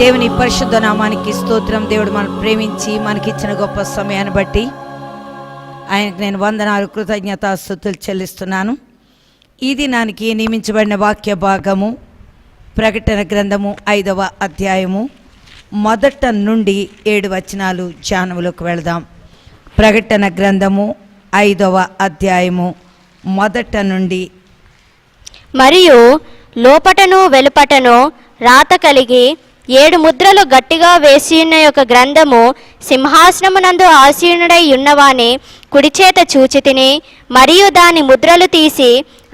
దేవుని పరిశుద్ధ నామానికి స్తోత్రం. దేవుడు మనం ప్రేమించి మనకిచ్చిన గొప్ప సమయాన్ని బట్టి ఆయనకు నేను వందనాలు, కృతజ్ఞతాస్తుతులు చెల్లిస్తున్నాను. ఈ దినానికి నియమించబడిన వాక్య భాగము ప్రకటన గ్రంథము 5వ అధ్యాయము 1 నుండి 7 వచనాలు ధ్యానములోకి వెళదాం. ప్రకటన గ్రంథము 5వ అధ్యాయము 1 నుండి. మరియు లోపటను వెలుపటను రాత కలిగి 7 ముద్రలు గట్టిగా వేసియున్న యొక్క గ్రంథము సింహాసనమునందు ఆసీనుడై ఉన్నవాని కుడిచేత చూచితిని. మరియు దాని ముద్రలు తీసి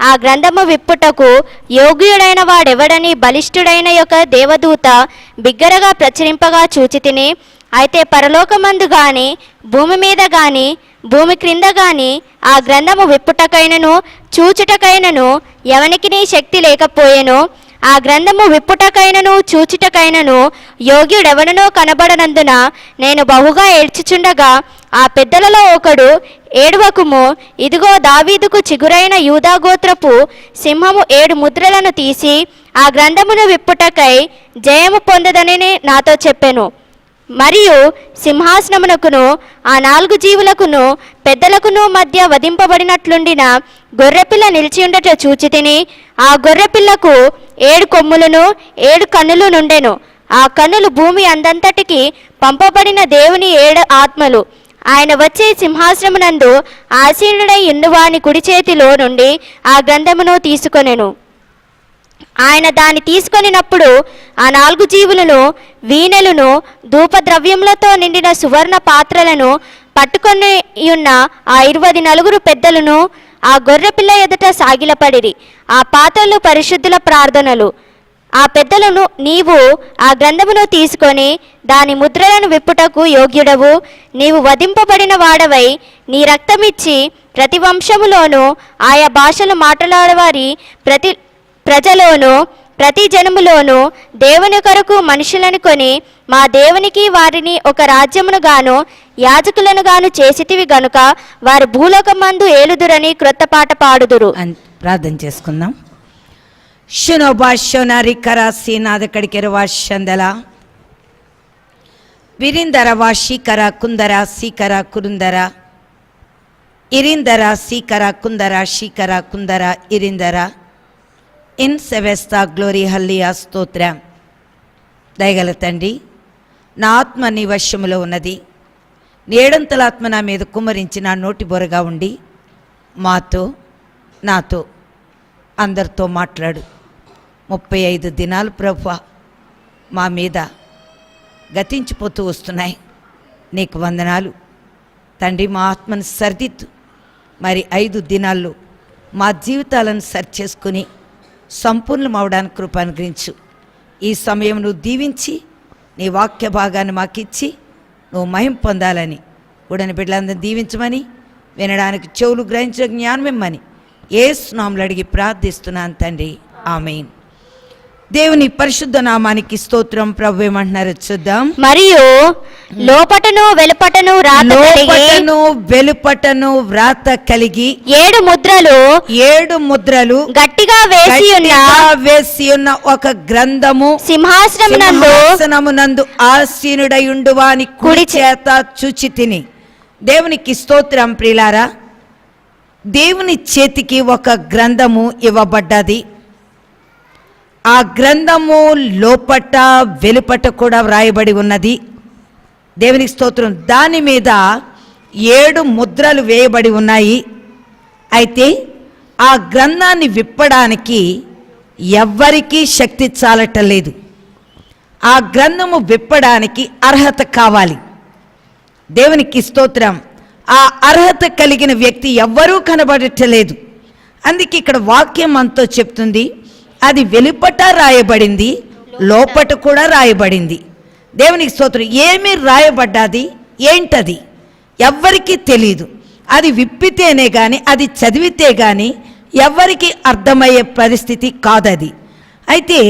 ఆ గ్రంథము విప్పుటకు యోగ్యుడైన వాడెవడని బలిష్ఠుడైన యొక్క దేవదూత బిగ్గరగా ప్రచురింపగా చూచితిని. అయితే పరలోకమందు గాని భూమి మీద గాని భూమి క్రింద గాని ఆ గ్రంథము విప్పుటకైనను చూచుటకైనను ఎవనికి శక్తి లేకపోయెను. ఆ గ్రంథము విప్పుటకైనను చూచుటకైనను యోగ్యుడెవడనో కనబడనందున నేను బహుగా ఏడ్చుచుండగా ఆ పెద్దలలో ఒకడు, ఏడవకుము, ఇదిగో దావీదుకు చిగురైన యూదాగోత్రపు సింహము 7 ముద్రలను తీసి ఆ గ్రంథమును విప్పుటకై జయము పొందదనని నాతో చెప్పెను. మరియు సింహాసనమునకును ఆ 4 జీవులకును పెద్దలకును మధ్య వధింపబడినట్లుండిన గొర్రెపిల్ల నిలిచియుండట చూచితిని. ఆ గొర్రెపిల్లకు 7 కొమ్ములను 7 కన్నులు నుండెను. ఆ కన్నులు భూమి అందంతటికి పంపబడిన దేవుని 7 ఆత్మలు. ఆయన వచ్చే సింహాసనమునందు ఆసీనుడై ఉన్నవాని కుడి చేతిలో నుండి ఆ గ్రంథమును తీసుకొనెను. ఆయన దాన్ని తీసుకొనినప్పుడు ఆ 4 జీవులను వీణెలను ధూపద్రవ్యములతో నిండిన సువర్ణ పాత్రలను పట్టుకొని ఉన్న ఆ 24 పెద్దలను ఆ గొర్రెపిల్ల ఎదుట సాగిలపడిరి. ఆ పాత్రలు పరిశుద్ధుల ప్రార్థనలు. ఆ పెద్దలను, నీవు ఆ గ్రంథమును తీసుకొని దాని ముద్రలను విప్పుటకు యోగ్యుడవు, నీవు వధింపబడిన వాడవై నీ రక్తమిచ్చి ప్రతి వంశములోను ఆయా భాషలు మాట్లాడేవారి ప్రజలోను ప్రతి జనములోను దేవుని కొరకు మనుషులను కొని మా దేవునికి వారిని ఒక రాజ్యమును గాను యాజకులను గాను చేసితివి గనుక వారు భూలోకమందు ఏలుదురని క్రొత్త పాట పాడుదురు. ప్రార్థన చేసుకుందాం. శునోభాష్యోనారి కరాసి నాదకడికెర వాష్యందల విరిందర వాషీకర కుందర సీకర కురుందర ఇరిందర సీకర కుందర శీకర కుందర ఇరిందర ఇన్ సెవెస్తా గ్లోరీ హల్లియా స్తోత్రం. దయగల తండ్రి, నా ఆత్మ నీ వశములో ఉన్నది. నేడంతల ఆత్మ నా మీద కుమ్మరించి నా నోటి బొరగా ఉండి మాతో నాతో అందరితో మాట్లాడు. 35 దినాలు ప్రభువా మా మీద గతించిపోతూ వస్తున్నాయి. నీకు వందనాలు తండ్రి. మా ఆత్మను సరిదిద్దు. మరి 5 దినాల్లో మా జీవితాలను సరి చేసుకుని సంపూర్ణమవడానికి కృప అనుగ్రహించు. ఈ సమయం నువ్వు దీవించి నీ వాక్య భాగాన్ని మాకిచ్చి నువ్వు మహిమ పొందాలని కూడని బిడ్డలందరినీ దీవించమని, వినడానికి చెవులు గ్రహించిన జ్ఞానం ఇమ్మని యేసు నామములో అడిగి ప్రార్థిస్తున్నాను తండ్రి, ఆమేన్. దేవుని పరిశుద్ధ నామానికి స్తోత్రం. ప్రభు ఏమంటున్నారు చూద్దాం. మరియు లోపటను వెలుపటను వ్రాత కలిగి 7 ముద్రలు గట్టిగా వేసి ఉన్న ఒక గ్రంథము సింహాసనమునందు ఆసీనుడై ఉండువాని కుడి చేత చూచితిని. దేవునికి స్తోత్రం. ప్రియులారా, దేవుని చేతికి ఒక గ్రంథము ఇవ్వబడ్డది. ఆ గ్రంథము లోపట వెలుపట కూడా వ్రాయబడి ఉన్నది. దేవునికి స్తోత్రం. దాని మీద 7 ముద్రలు వేయబడి ఉన్నాయి. అయితే ఆ గ్రంథాన్ని విప్పడానికి ఎవ్వరికీ శక్తి చాలటలేదు. ఆ గ్రంథము విప్పడానికి అర్హత కావాలి. దేవునికి స్తోత్రం. ఆ అర్హత కలిగిన వ్యక్తి ఎవ్వరూ కనబడటలేదు. అందుకే ఇక్కడ వాక్యం అంతా చెప్తుంది, అది వెలుపట రాయబడింది, లోపట కూడా రాయబడింది. దేవునికి స్తోత్రం. ఏమి రాయబడ్డది? ఏంటది? ఎవ్వరికీ తెలియదు. అది విప్పితేనే కానీ, అది చదివితే కానీ ఎవ్వరికి అర్థమయ్యే పరిస్థితి కాదది. అయితే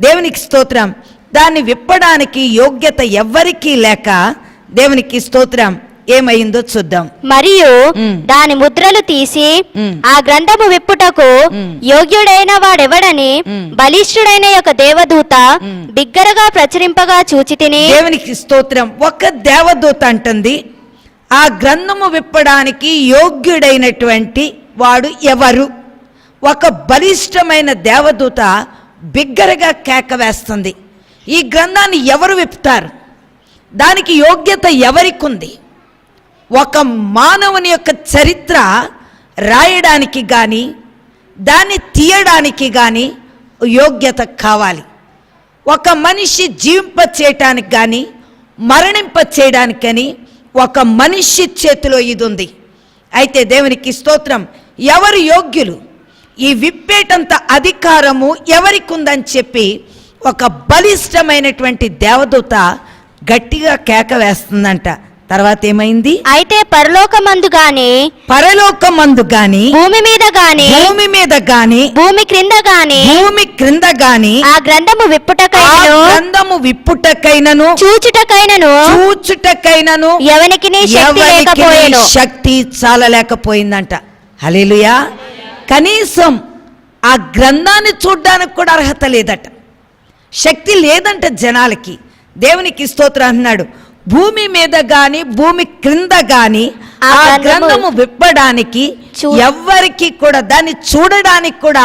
దేవునికి స్తోత్రం, దాన్ని విప్పడానికి యోగ్యత ఎవ్వరికీ లేక దేవునికి స్తోత్రం ఏమైందో చూద్దాం. మరియు దాని ముద్రలు తీసి ఆ గ్రంథము విప్పుటకు యోగ్యుడైన వాడెవడని బలిష్ఠుడైన యొక్క దేవదూత బిగ్గరగా ప్రచురింపగా చూచితిని. దేవునికి స్తోత్రం. ఒక దేవదూత అంటుంది, ఆ గ్రంథము విప్పడానికి యోగ్యుడైనటువంటి వాడు ఎవరు? ఒక బలిష్టమైన దేవదూత బిగ్గరగా కేక వేస్తుంది. ఈ గ్రంథాన్ని ఎవరు విప్పుతారు? దానికి యోగ్యత ఎవరికి ఉంది? ఒక మానవుని యొక్క చరిత్ర రాయడానికి కానీ, దాన్ని తీయడానికి కానీ యోగ్యత కావాలి. ఒక మనిషి జీవింప చేయటానికి కానీ, మరణింప చేయడానికి కానీ ఒక మనిషి చేతిలో ఇది ఉంది. అయితే దేవునికి స్తోత్రం, ఎవరు యోగ్యులు? ఈ విప్పేటంత అధికారము ఎవరికి ఉందని చెప్పి ఒక బలిష్టమైనటువంటి దేవదూత గట్టిగా కేక వేస్తుందంట. తర్వాత ఏమైంది? అయితే పరలోకమందు గాని, భూమి మీద గాని, భూమి క్రింద గాని ఆ గ్రంథము విప్పుటకైనను చూచుటకైనను ఎవనికి శక్తి చాలలేకపోయిందంట. హల్లెలూయా. కనీసం ఆ గ్రంథాన్ని చూడ్డానికి కూడా అర్హత లేదట, శక్తి లేదంట జనాలకి. దేవునికి స్తోత్రం అన్నాడు, భూమి మీద గాని భూమి క్రింద గాని ఆ గ్రంథము విప్పడానికి ఎవ్వరికి కూడా, దాన్ని చూడడానికి కూడా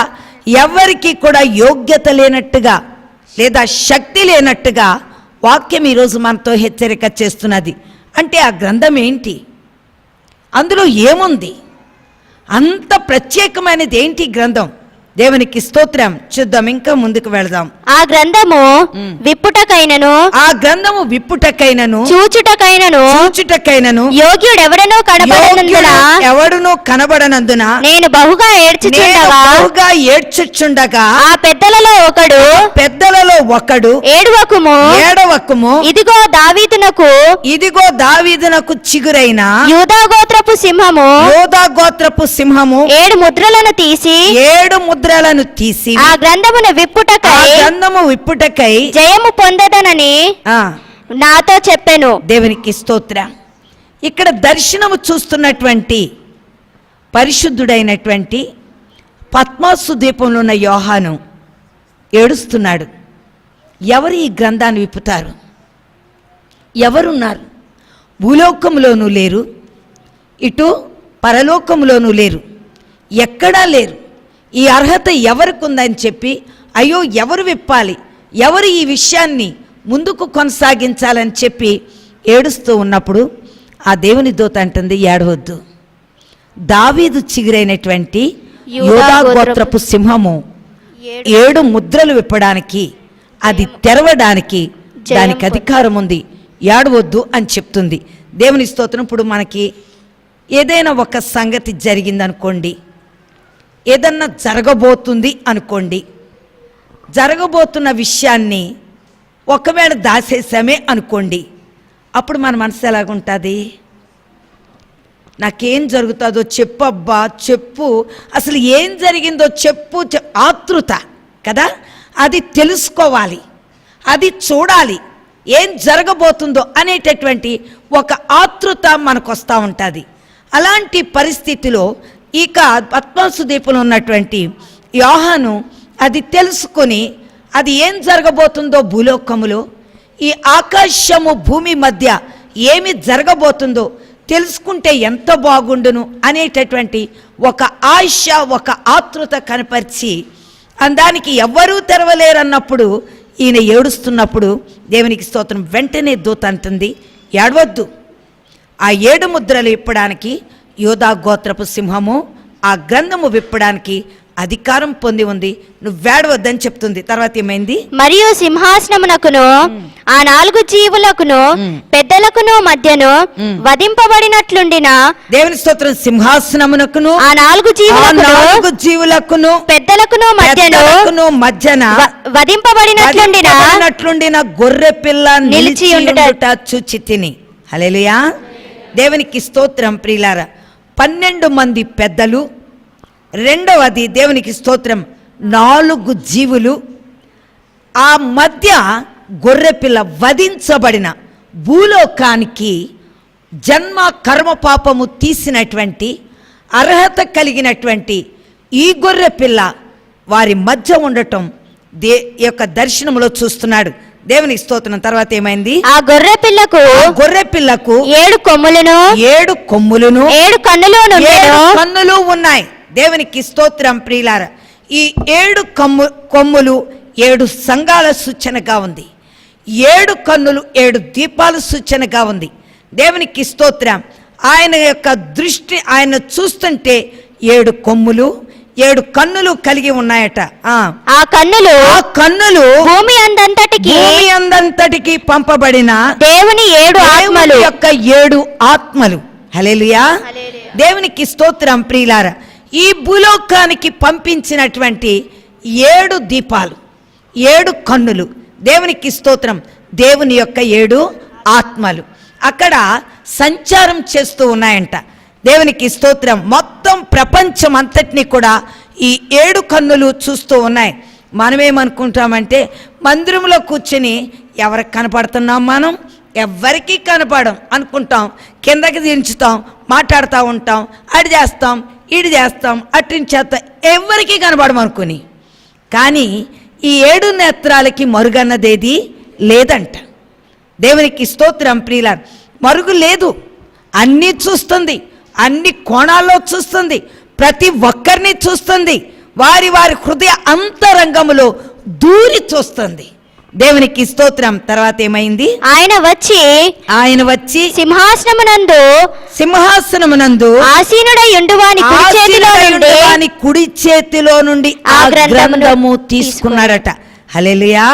ఎవ్వరికి కూడా యోగ్యత లేనట్టుగా లేదా శక్తి లేనట్టుగా వాక్యం ఈరోజు మనతో హెచ్చరిక చేస్తున్నది. అంటే ఆ గ్రంథం ఏంటి? అందులో ఏముంది? అంత ప్రత్యేకమైనది ఏంటి గ్రంథం? దేవునికి స్తోత్రం. చూద్దాం, ఇంకా ముందుకు వెళదాం. ఆ గ్రంథము విప్పుటకైనను చూచుటకైనను యోగ్యుడెవడనో కనబడనందున నేను బహుగా ఏడ్చుచుండగా ఆ పెద్దలలో ఒకడు ఏడవకుము ఇదిగో దావీదునకు చిగురైన యూదా గోత్రపు సింహము 7 ముద్రలను తీసి ఆ గ్రంథము విప్పుటకై జయము పొందదనని నాతో చెప్పెను. దేవునికి స్తోత్రం. ఇక్కడ దర్శనము చూస్తున్నటువంటి పరిశుద్ధుడైనటువంటి పద్మాసు ద్వీపంలో ఉన్న యోహాను ఏడుస్తున్నాడు. ఎవరు ఈ గ్రంథాన్ని విప్పుతారు? ఎవరున్నారు? భూలోకంలోనూ లేరు, ఇటు పరలోకంలోనూ లేరు, ఎక్కడా లేరు. ఈ అర్హత ఎవరికి ఉందని చెప్పి, అయ్యో ఎవరు విప్పాలి, ఎవరు ఈ విషయాన్ని ముందుకు కొనసాగించాలని చెప్పి ఏడుస్తూ ఉన్నప్పుడు ఆ దేవుని దూత అంటుంది, ఏడవద్దు, దావీదు చిగురైనటువంటి యూదా గోత్రపు సింహము 7 ముద్రలు విప్పడానికి, అది తెరవడానికి దానికి అధికారం ఉంది, ఏడవద్దు అని చెప్తుంది. దేవుని స్తోత్రం. ఇప్పుడు మనకి ఏదైనా ఒక సంగతి జరిగిందనుకోండి, ఏదన్నా జరగబోతుంది అనుకోండి, జరగబోతున్న విషయాన్ని ఒకవేళ దాచేసామే అనుకోండి, అప్పుడు మన మనసు ఎలాగుంటుంది? నాకేం జరుగుతుందో చెప్పు అబ్బా, చెప్పు, అసలు ఏం జరిగిందో చెప్పు, ఆతృత కదా, అది తెలుసుకోవాలి, అది చూడాలి, ఏం జరగబోతుందో అనేటటువంటి ఒక ఆతృత మనకు వస్తూ ఉంటుంది. అలాంటి పరిస్థితిలో ఇక పద్మాసు ద్వీపంలో ఉన్నటువంటి యోహాను అది తెలుసుకొని, అది ఏం జరగబోతుందో భూలోకములో, ఈ ఆకాశము భూమి మధ్య ఏమి జరగబోతుందో తెలుసుకుంటే ఎంత బాగుండును అనేటటువంటి ఒక ఆశ, ఒక ఆతృత కనపరిచి, దానికి ఎవ్వరూ తెరవలేరన్నప్పుడు ఈయన ఏడుస్తున్నప్పుడు దేవునికి స్తోత్రం, వెంటనే దూత అంటుంది, ఏడవద్దు, ఆ 7 ముద్రలు విప్పడానికి యూదా గోత్రపు సింహము ఆ గ్రంథము విప్పడానికి అధికారం పొంది ఉంది, నువ్వేడవద్దని చెప్తుంది. తర్వాత ఏమైంది? మరియు సింహాసనమునకును ఆ 4 జీవులకును పెద్దలకును మధ్యను వధింపబడినట్లుండిన, దేవుని స్తోత్రం, సింహాసనమునకును ఆ 4 జీవులకును పెద్దలకును మధ్యన వధింపబడినట్లుండిన గొర్రె పిల్ల నిలిచి ఉండుట చూచి తిని. హల్లెలూయా. దేవునికి స్తోత్రం ప్రియులారా. 12 మంది పెద్దలు, రెండవది దేవునికి స్తోత్రం 4 జీవులు, ఆ మధ్య గొర్రెపిల్ల వధించబడిన భూలోకానికి జన్మ కర్మ పాపము తీసినటువంటి అర్హత కలిగినటువంటి ఈ గొర్రెపిల్ల వారి మధ్య ఉండటం యొక్క దర్శనంలో చూస్తున్నాడు. దేవునికి స్తోత్రం. తర్వాత ఏమైంది? ఆ గొర్రె పిల్లకు 7 కొమ్ములను 7 కన్నులు ఉన్నాయి. దేవునికి స్తోత్రం ప్రియులారా. ఈ 7 కొమ్ములు 7 సంఘాల సూచనగా ఉంది. 7 కన్నులు 7 దీపాల సూచనగా ఉంది. దేవునికి స్తోత్రం. ఆయన యొక్క దృష్టి, ఆయన చూస్తుంటే 7 కొమ్ములు 7 కన్నులు కలిగి ఉన్నాయట. ఆ కన్నులు భూమి అందంతటికి పంపబడిన దేవుని 7 ఆత్మలు యొక్క 7 ఆత్మలు. హల్లెలూయా. దేవునికి స్తోత్రం ప్రియులారా. ఈ భూలోకానికి పంపించినటువంటి 7 దీపాలు, 7 కన్నులు, దేవునికి స్తోత్రం, దేవుని యొక్క 7 ఆత్మలు అక్కడ సంచారం చేస్తూ ఉన్నాయంట. దేవునికి స్తోత్రం. మొత్తం ప్రపంచం అంతటినీ కూడా ఈ 7 కన్నులు చూస్తూ ఉన్నాయి. మనమేమనుకుంటామంటే మందిరంలో కూర్చొని ఎవరికి కనపడుతున్నాం? మనం ఎవరికి కనపడం అనుకుంటాం. కిందకి దించుతాం, మాట్లాడుతూ ఉంటాం, అడి చేస్తాం, ఇడి చేస్తాం, అట్టించేస్తాం, ఎవరికి కనపడం అనుకుని. కానీ ఈ 7 నేత్రాలకి మరుగన్నదేది లేదంట. దేవునికి స్తోత్రం ప్రియులారా. మరుగు లేదు, అన్నీ చూస్తుంది, అన్ని కోణాల్లో చూస్తుంది, ప్రతి ఒక్కరిని చూస్తుంది, వారి వారి హృదయ అంతరంగములో దూరి చూస్తుంది. దేవునికి స్తోత్రం. తర్వాత ఏమైంది? ఆయన వచ్చి సింహాసనమునందు ఆసీనుడై ఉండువాని కుడి చేతిలో నుండి ఆ గ్రంథము తీసుకున్నాడట. హల్లెలూయా.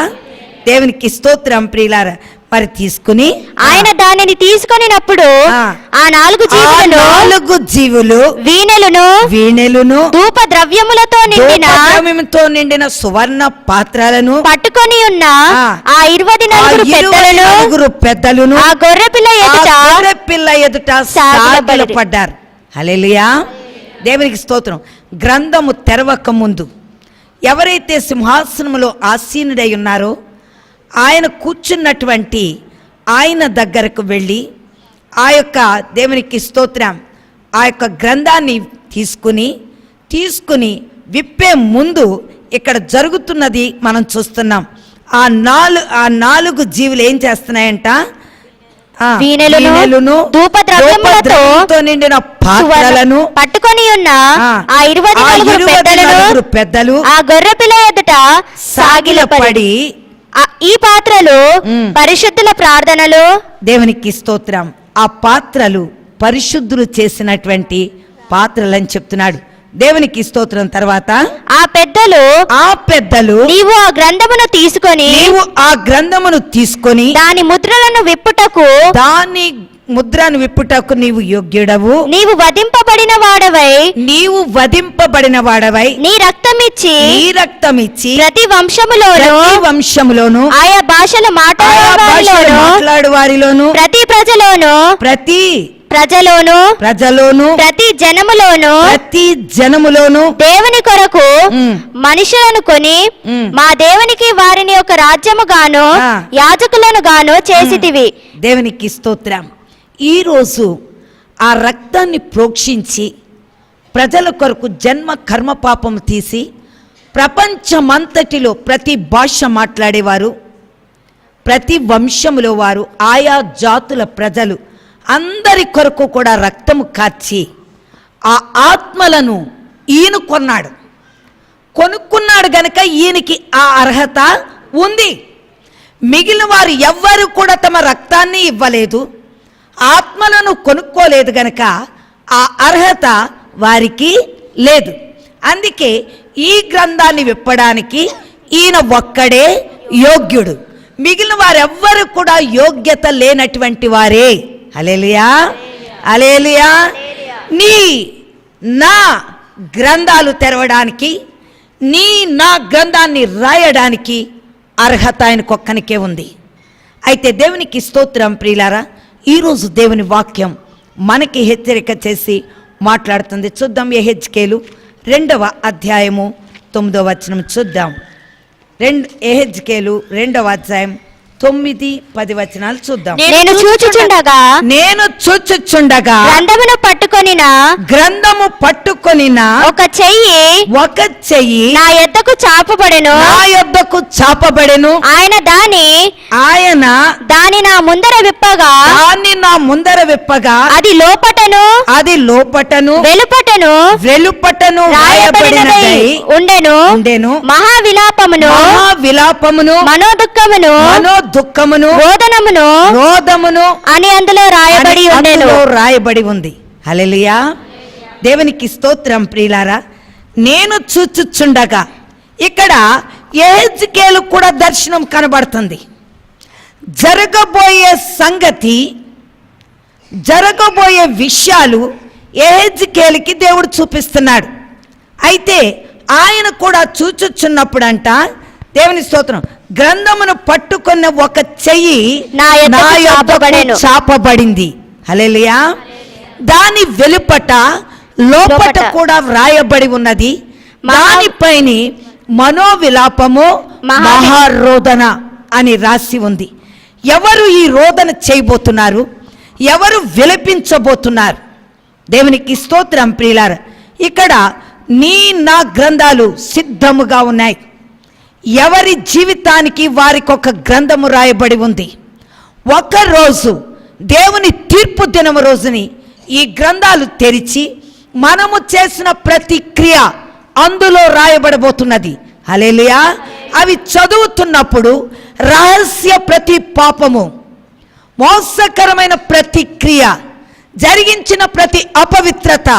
దేవునికి స్తోత్రం ప్రియులారా. మరి తీసుకుని ఆయన దానిని తీసుకొనినప్పుడు ఆ 4 జీవులు వీణెలను ధూప ద్రవ్యములతో నిండిన సువర్ణ పాత్రలను పట్టుకొని ఉన్న ఆ 24 పెద్దలను ఆ గొర్రెపిల్ల ఎదుట సాగిలపడ్డారు. హల్లెలూయా. దేవునికి స్తోత్రం. గ్రంథము తెరవక ముందు ఎవరైతే సింహాసనములో ఆసీనుడై ఉన్నారో ఆయన కూర్చున్నటువంటి ఆయన దగ్గరకు వెళ్ళి ఆ యొక్క దేవునికి స్తోత్రం ఆ యొక్క గ్రంథాన్ని తీసుకుని విప్పే ముందు ఇక్కడ జరుగుతున్నది మనం చూస్తున్నాం. ఆ 4 జీవులు ఏం చేస్తున్నాయంట? వీణెలను ధూప ద్రవ్యములతో నిండిన పాత్రలను పట్టుకొని ఉన్న ఆ 24 పెద్దలు ఆ గొర్రెపిల్ల ఎదుట సాగిలపడి ఈ పాత్రలు పరిశుద్ధుల ప్రార్థనలు. దేవునికి స్తోత్రం. ఆ పాత్రలు పరిశుద్ధులు చేసినటువంటి పాత్రలని చెప్తున్నాడు. దేవునికి స్తోత్రం. తర్వాత ఆ పెద్దలు నీవు ఆ గ్రంథమును తీసుకొని దాని ముద్రను విప్పుటకు నీవు యోగ్యుడవు, నీవు వధింపబడిన వాడవై నీ రక్తమిచ్చి ప్రతి వంశములోను ఆయా భాషలు మాట్లాడు వారిలోను ప్రతి ప్రజలోను ప్రతి జనములోను దేవుని కొరకు మనుషులను కొని మా దేవునికి వారిని ఒక రాజ్యము గాను యాజకులను గాను చేసితివి. దేవునికి స్తోత్రం. ఈరోజు ఆ రక్తాన్ని ప్రోక్షించి ప్రజల కొరకు జన్మ కర్మ పాపము తీసి ప్రపంచమంతటిలో ప్రతి భాష మాట్లాడేవారు, ప్రతి వంశములో వారు, ఆయా జాతుల ప్రజలు అందరి కొరకు కూడా రక్తము కార్చి ఆ ఆత్మలను ఈయన కొనుక్కున్నాడు గనక ఈయనకి ఆ అర్హత ఉంది. మిగిలిన వారు ఎవ్వరు కూడా తమ రక్తాన్ని ఇవ్వలేదు, ఆత్మలను కొనుక్కోలేదు గనక ఆ అర్హత వారికి లేదు. అందుకే ఈ గ్రంథాన్ని విప్పడానికి ఈయన ఒక్కడే యోగ్యుడు, మిగిలిన వారెవ్వరు కూడా యోగ్యత లేనటువంటి వారే. హల్లెలూయా, హల్లెలూయా. నా గ్రంథాలు తెరవడానికి, నా గ్రంథాన్ని రాయడానికి అర్హత ఆయనకొక్కనికే ఉంది. అయితే దేవునికి స్తోత్రం ప్రియులారా. ఈరోజు దేవుని వాక్యం మనకి హెచ్చరిక చేసి మాట్లాడుతుంది. చూద్దాం. యెహెజ్కేలు 2వ అధ్యాయము 9వ వచనం చూద్దాం. యెహెజ్కేలు 2వ అధ్యాయం 9, 10 వచనాలు చూద్దాం. నేను చూచుచుండగా గ్రంథము పట్టుకొనిన ఒక చెయ్యి నా యొద్దకు చాపబడెను. ఆయన దాని నా ముందర విప్పగా అది లోపటను వెలుపటను రాయబడినదై ఉండెను. మహావిలాపమును మనోదుఃఖమును రోదనమును అని అందులో రాయబడి ఉంది. హల్లెలూయా. దేవునికి స్తోత్రం. ప్రియులారా, నేను చూచుచుండగా ఇక్కడ యెహెజ్కేలు కూడా దర్శనం కనబడుతుంది. జరగబోయే విషయాలు యెహెజ్కేలుకి దేవుడు చూపిస్తున్నాడు. అయితే ఆయన కూడా చూచుచున్నప్పుడంట, దేవుని స్తోత్రం, గ్రంథమును పట్టుకున్న ఒక చెయ్యి నా యొద్దకు చాపబడింది. హల్లెలూయా. దాని వెలుపట లోపట కూడా వ్రాయబడి ఉన్నది. దానిపైన మనోవిలాపము మహారోదన అని రాసి ఉంది. ఎవరు ఈ రోదన చేయబోతున్నారు? ఎవరు విలపించబోతున్నారు? దేవునికి స్తోత్రం. ప్రియులారా, ఇక్కడ నా గ్రంథాలు సిద్ధముగా ఉన్నాయి. ఎవరి జీవితానికి వారికి ఒక గ్రంథము రాయబడి ఉంది. ఒకరోజు దేవుని తీర్పు దినము రోజుని ఈ గ్రంథాలు తెరిచి మనము చేసిన ప్రతి క్రియ అందులో రాయబడబోతున్నది. హల్లెలూయా. అవి చదువుతున్నప్పుడు రహస్య ప్రతి పాపము, మోసకరమైన ప్రతి క్రియ, జరిగించిన ప్రతి అపవిత్రత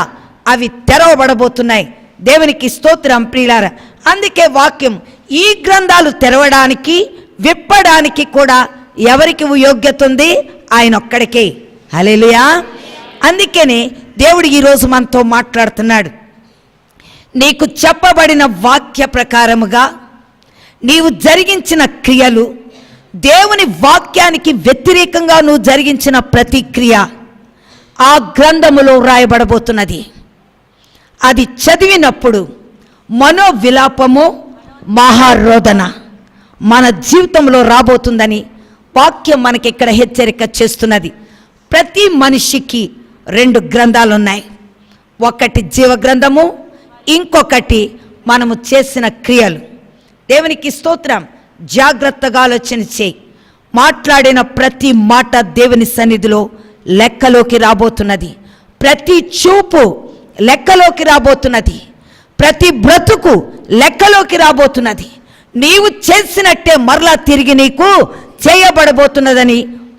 అవి తెరవబడబోతున్నాయి. దేవునికి స్తోత్రం. ప్రియులారా, అందుకే వాక్యం ఈ గ్రంథాలు తెరవడానికి విప్పడానికి కూడా ఎవరికి యోగ్యత ఉంది? ఆయన ఒక్కడికే. హల్లెలూయా. అందుకనే దేవుడు ఈరోజు మనతో మాట్లాడుతున్నాడు. నీకు చెప్పబడిన వాక్య ప్రకారముగా నీవు జరిగించిన క్రియలు, దేవుని వాక్యానికి వ్యతిరేకంగా నువ్వు జరిగించిన ప్రతి క్రియ ఆ గ్రంథములో రాయబడబోతున్నది. అది చదివినప్పుడు మనోవిలాపము మహారోదన మన జీవితంలో రాబోతుందని వాక్యం మనకి ఇక్కడ హెచ్చరిక చేస్తున్నది. ప్రతి మనిషికి 2 గ్రంథాలు ఉన్నాయి. ఒకటి జీవ గ్రంథము, ఇంకొకటి మనము చేసిన క్రియలు. దేవునికి స్తోత్రం. జాగ్రత్తగా ఆలోచన చేయి. మాట్లాడిన ప్రతి మాట దేవుని సన్నిధిలో లెక్కలోకి రాబోతున్నది. ప్రతి చూపు లెక్కలోకి రాబోతున్నది. ప్రతి బ్రతుకు లెక్కలోకి రాబోతున్నది. నీవు చేసినట్టే మరలా తిరిగి నీకు చేయబడబోతున్నదని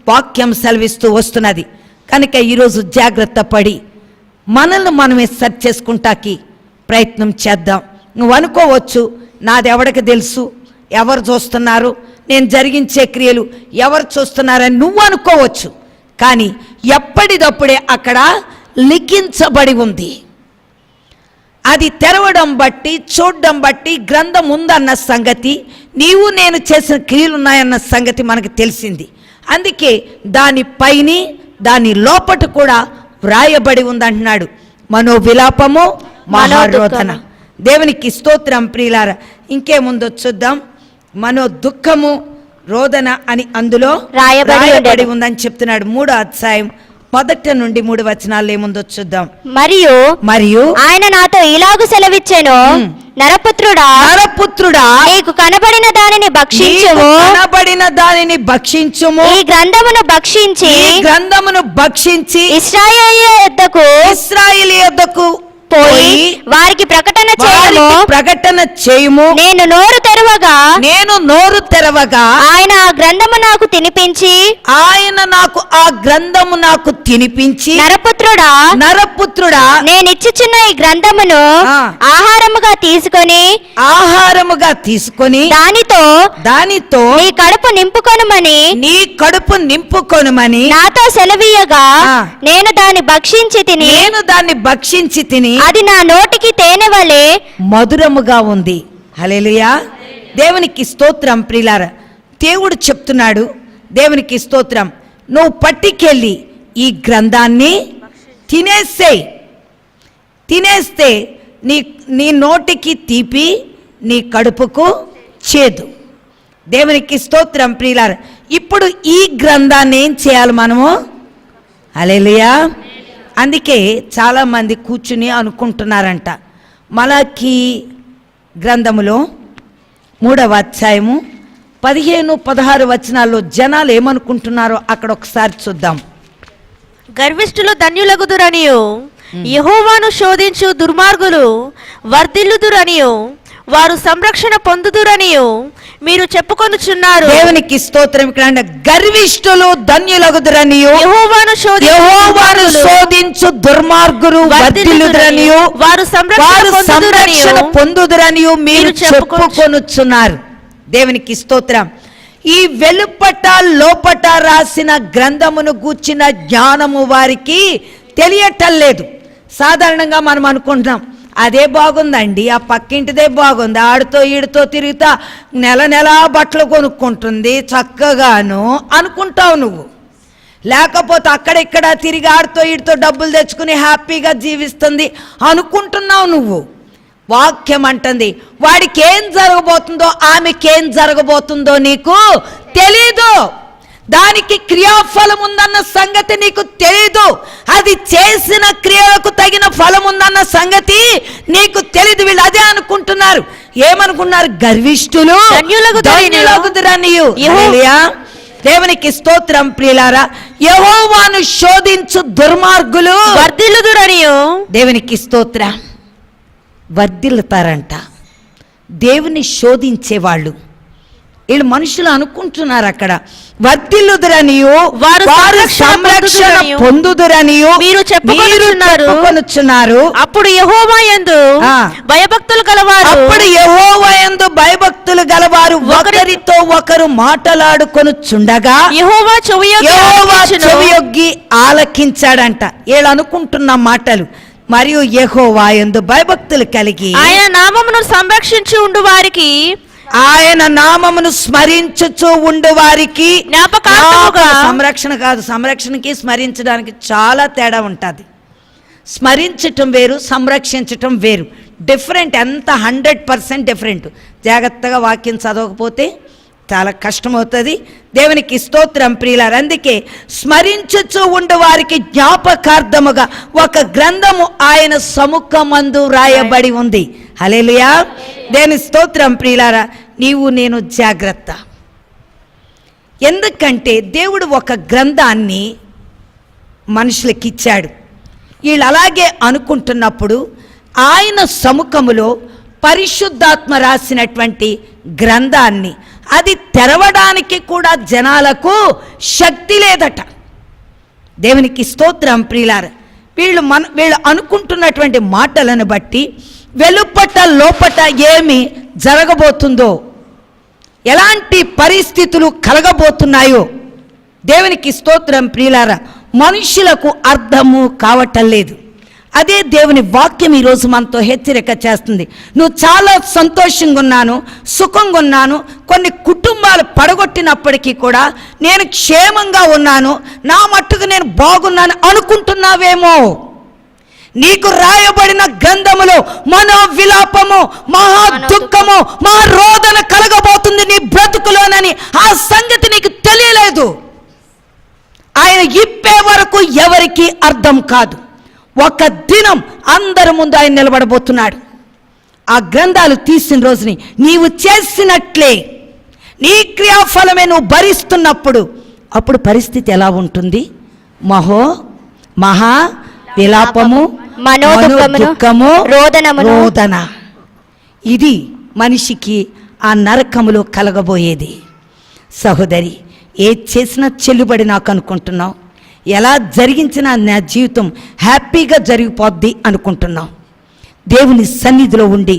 వాక్యం సెలవిస్తూ వస్తున్నది. కనుక ఈరోజు జాగ్రత్త పడి మనల్ని మనమే సరి చేసుకుంటాకి ప్రయత్నం చేద్దాం. నువ్వు అనుకోవచ్చు, నాది ఎవరికి తెలుసు, ఎవరు చూస్తున్నారు, నేను జరిగించే క్రియలు ఎవరు చూస్తున్నారని నువ్వు అనుకోవచ్చు. కానీ ఎప్పటిదప్పుడే అక్కడ లిఖించబడి ఉంది. అది తెరవడం బట్టి, చూడడం బట్టి గ్రంథం ఉందన్న సంగతి, నీవు నేను చేసిన క్రియలు ఉన్నాయన్న సంగతి మనకు తెలిసింది. అందుకే దానిపైన దాని లోపట కూడా వ్రాయబడి ఉందంటున్నాడు. మనోవిలాపము మహారోదన. దేవునికి స్తోత్రం. ప్రియులారా, ఇంకేముందో చూద్దాం. మనో దుఃఖము రోదన అని అందులో రాయబడి ఉందని చెప్తున్నాడు. 3వ అధ్యాయం 1 నుండి 3 వచనాలు ఏముందో చూద్దాం. మరియు ఆయన నాతో ఇలాగు సెలవిచ్చెను, నరపుత్రుడా నీకు కనబడిన దానిని భక్షించుము. ఈ గ్రంథమును భక్షించి ఇశ్రాయేలు యొద్దకు పోయి వారికి ప్రకటన చేయుము. నేను నోరు తెరవగా ఆయన ఆ గ్రంథము నాకు తినిపించి నరపుత్రుడా నేనిచ్చుచున్న ఈ గ్రంథమును ఆహారముగా తీసుకొని దానితో నీ కడుపు నింపుకొనుమని నాతో సెలవీయగా నేను దాన్ని భక్షించి తిని అది నా నోటికి తేనె వలె మధురముగా ఉంది. హల్లెలూయా. దేవునికి స్తోత్రం. ప్రియులారా, దేవుడు చెప్తున్నాడు, దేవునికి స్తోత్రం, నువ్వు పట్టుకెళ్ళి ఈ గ్రంథాన్ని తినేస్తే నీ నోటికి తీపి, నీ కడుపుకు చేదు. దేవునికి స్తోత్రం ప్రియులారా. ఇప్పుడు ఈ గ్రంథాన్ని ఏం చేయాలి మనము? హల్లెలూయా. అందుకే చాలామంది కూర్చుని అనుకుంటున్నారంట, మలాకీ గ్రంథములో 3వ అధ్యాయము 15-16 వచనాల్లో జనాలు ఏమనుకుంటున్నారో అక్కడ ఒకసారి చూద్దాం. గర్విష్ఠులు ధన్యులగుదురనియు, యెహోవాను శోధించు దుర్మార్గులు వర్ధిల్లుదురనియు, వారు సంరక్షణ పొందుదురనియు మీరు చెప్పుకొనుచున్నారు. దేవునికి స్తోత్రం. ఇక్కడ గర్విష్ఠులు ధన్యులగుదురనియు, యెహోవాను శోధించు దుర్మార్గులు వర్ధిల్లుదురనియు, వారు సంరక్షణ పొందుదురనియు మీరు చెప్పుకొనుచున్నారు. దేవునికి స్తోత్రం. ఈ వెలుపట లోపట రాసిన గ్రంథమును గూర్చిన జ్ఞానము వారికి తెలియటం లేదు. సాధారణంగా మనం అనుకుంటున్నాం, అదే బాగుందండి, ఆ పక్కింటిదే బాగుంది, ఆడితో ఈడితో తిరుగుతా నెల బట్టలు కొనుక్కుంటుంది చక్కగాను అనుకుంటావు నువ్వు. లేకపోతే అక్కడిక్కడ తిరిగి ఆడితో ఈడితో డబ్బులు తెచ్చుకుని హ్యాపీగా జీవిస్తుంది అనుకుంటున్నావు నువ్వు. వాక్యం అంటుంది, వాడికి ఏం జరగబోతుందో ఆమెకేం జరగబోతుందో నీకు తెలీదు. దానికి క్రియాఫలం ఉందన్న సంగతి నీకు తెలీదు. అది చేసిన క్రియలకు తగిన ఫలం ఉందన్న సంగతి నీకు తెలీదు. వీళ్ళు అదే అనుకుంటున్నారు. ఏమనుకున్నారు? గర్విష్ఠులు ధన్యులగుదురనియు. హల్లెలూయా. దేవునికి స్తోత్రం ప్రియులారా. యెహోవాను శోధించు దుర్మార్గులు వర్ధిల్లుదురనియు. దేవునికి స్తోత్రం. వర్ధిల్లుతారంట. దేవుని శోధించేవాళ్ళు వీళ్ళు మనుషులు అనుకుంటున్నారు అక్కడ వర్ధిల్లుదురనియు, వారు సంరక్షణ పొందుదురనియు మీరు చెప్పుకొనుచున్నారు. అప్పుడు యెహోవా యందు భయభక్తులు గలవారు ఒకరితో ఒకరు మాటలాడుకొనుచుండగా యెహోవా చెవియొగ్గి ఆలకించాడంట. వీళ్ళు అనుకుంటున్న మాటలు. మరియు యెహోవా యందు భయభక్తులు కలిగి ఆయన నామమును సంరక్షించి ఉండు వారికి, ఆయన నామమును స్మరించుచు ఉండు వారికి. సంరక్షణ కాదు, సంరక్షణకి స్మరించడానికి చాలా తేడా ఉంటుంది. స్మరించటం వేరు, సంరక్షించటం వేరు. డిఫరెంట్, ఎంత 100% డిఫరెంట్. జాగ్రత్తగా వాక్యం చదవకపోతే చాలా కష్టమవుతుంది. దేవునికి స్తోత్రం ప్రియులారా. అందుకే స్మరించుచు ఉండు వారికి జ్ఞాపకార్థముగా ఒక గ్రంథము ఆయన సముఖమందు రాయబడి ఉంది. హల్లెలూయా. దేవుని స్తోత్రం ప్రియులారా. నీవు నేను జాగ్రత్త. ఎందుకంటే దేవుడు ఒక గ్రంథాన్ని మనుషులకి ఇచ్చాడు. వీళ్ళు అలాగే అనుకుంటున్నప్పుడు ఆయన సముఖములో పరిశుద్ధాత్మ రాసినటువంటి గ్రంథాన్ని అది తెరవడానికి కూడా జనాలకు శక్తి లేదట. దేవునికి స్తోత్రం ప్రియులారా. వీళ్ళు అనుకుంటున్నటువంటి మాటలను బట్టి వెలుపట లోపట ఏమి జరగబోతుందో, ఎలాంటి పరిస్థితులు కలగబోతున్నాయో దేవునికి స్తోత్రం ప్రియులారా మనుషులకు అర్థము కావటం లేదు. అదే దేవుని వాక్యం ఈరోజు మనతో హెచ్చరిక చేస్తుంది. నువ్వు చాలా సంతోషంగా ఉన్నాను, సుఖంగా ఉన్నాను, కొన్ని కుటుంబాలు పడగొట్టినప్పటికీ కూడా నేను క్షేమంగా ఉన్నాను, నా మట్టుకు నేను బాగున్నాను అనుకుంటున్నావేమో. నీకు రాయబడిన గ్రంథములో మనో విలాపము, మహా దుఃఖము, మహా రోదన కలగబోతుంది నీ బ్రతుకులోనని ఆ సంగతి నీకు తెలియలేదు. ఆయన ఇప్పే వరకు ఎవరికి అర్థం కాదు. ఒక దినం అందరి ముందు ఆయన నిలబడబోతున్నాడు. ఆ గ్రంథాలు తీసిన రోజుని నీవు చేసినట్లే నీ క్రియాఫలమే నువ్వు భరిస్తున్నప్పుడు అప్పుడు పరిస్థితి ఎలా ఉంటుంది? మహా విలాపము, మనోదుఃఖము, రోదన. ఇది మనిషికి ఆ నరకములో కలగబోయేది. సహోదరి, ఏది చేసినా చెల్లుబడి నాకు అనుకుంటున్నావు, ఎలా జరిగించినా నా జీవితం హ్యాపీగా జరిగిపోద్ది అనుకుంటున్నావు. దేవుని సన్నిధిలో ఉండి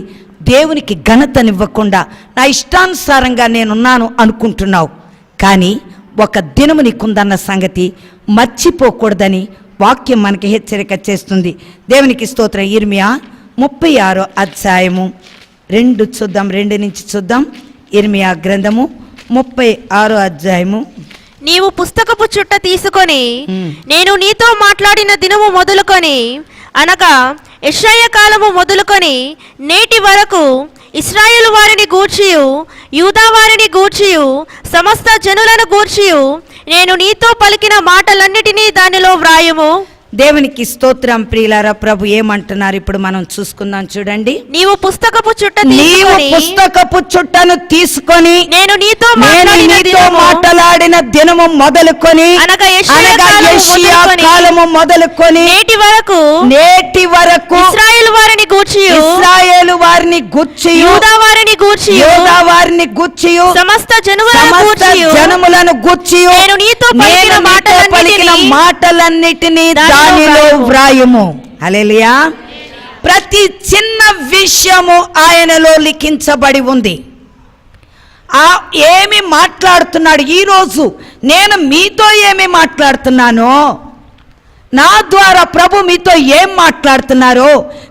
దేవునికి ఘనతనివ్వకుండా నా ఇష్టానుసారంగా నేనున్నాను అనుకుంటున్నావు. కానీ ఒక దినము నీకుందన్న సంగతి మర్చిపోకూడదని వాక్యం మనకి హెచ్చరిక చేస్తుంది. దేవునికి స్తోత్రం. ఇర్మియా 36వ అధ్యాయము 2 చూద్దాం, 2 నుంచి చూద్దాం. ఇర్మియా గ్రంథము 36వ అధ్యాయము నీవు పుస్తకపు చుట్ట తీసుకొని మ్. నేను నీతో మాట్లాడిన దినము మొదలుకొని అనగా యెషయా కాలము మొదలుకొని నేటి వరకు ఇశ్రాయేలు వారిని గూర్చియు యూదా వారిని గూర్చియు సమస్త జనులను గూర్చియు నేను నీతో పలికిన మాటలన్నిటినీ దానిలో వ్రాయము. దేవునికి స్తోత్రం. ప్రియులారా, ప్రభు ఏమంటున్నారు ఇప్పుడు మనం చూసుకుందాం. చూడండి, నీవు పుస్తకపు చుట్ట నీవు తీసుకొని పుస్తకపు చుట్టను తీసుకొని నేను నీతో మాట్లాడిన దినము మొదలుకొని అనగా యెషయా కాలము మొదలుకొని నేటి వరకు ఇశ్రాయేలు వారిని గూర్చియు యూదా వారిని గూర్చియు సమస్త జనములను గూర్చియు నేను నీతో పలికిన మాటలన్నిటినీ దానిలో వ్రాయము. హల్లెలూయా. ప్రతి చిన్న విషయము ఆయనలో లిఖించబడి ఉంది. ఏమి మాట్లాడుతున్నాడు ఈరోజు, నేను మీతో ఏమి మాట్లాడుతున్నానో, నా ద్వారా ప్రభు మీతో ఏం మాట్లాడుతున్నారో,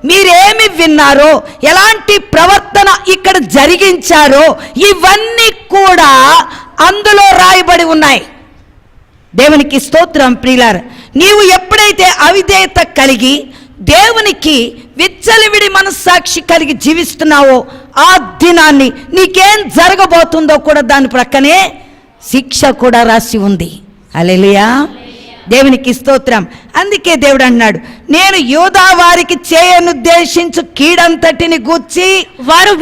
మీరేమి విన్నారో, ఎలాంటి ప్రవర్తన ఇక్కడ జరిగించారో, ఇవన్నీ కూడా అందులో రాయబడి ఉన్నాయి. దేవునికి స్తోత్రం. ప్రియులారా, నీవు ఎప్పుడైతే అవిధేయత కలిగి దేవునికి విచ్చలవిడి మనస్సాక్షి కలిగి జీవిస్తున్నావో, ఆ దినాన్ని నీకేం జరగబోతుందో కూడా దాని ప్రక్కనే శిక్ష కూడా రాసి ఉంది. హల్లెలూయా. దేవునికి స్తోత్రం. అందుకే దేవుడు అన్నాడు, నేను యూదా వారికి చేయనుద్దేశించు కీడంతటిని గూర్చి వారు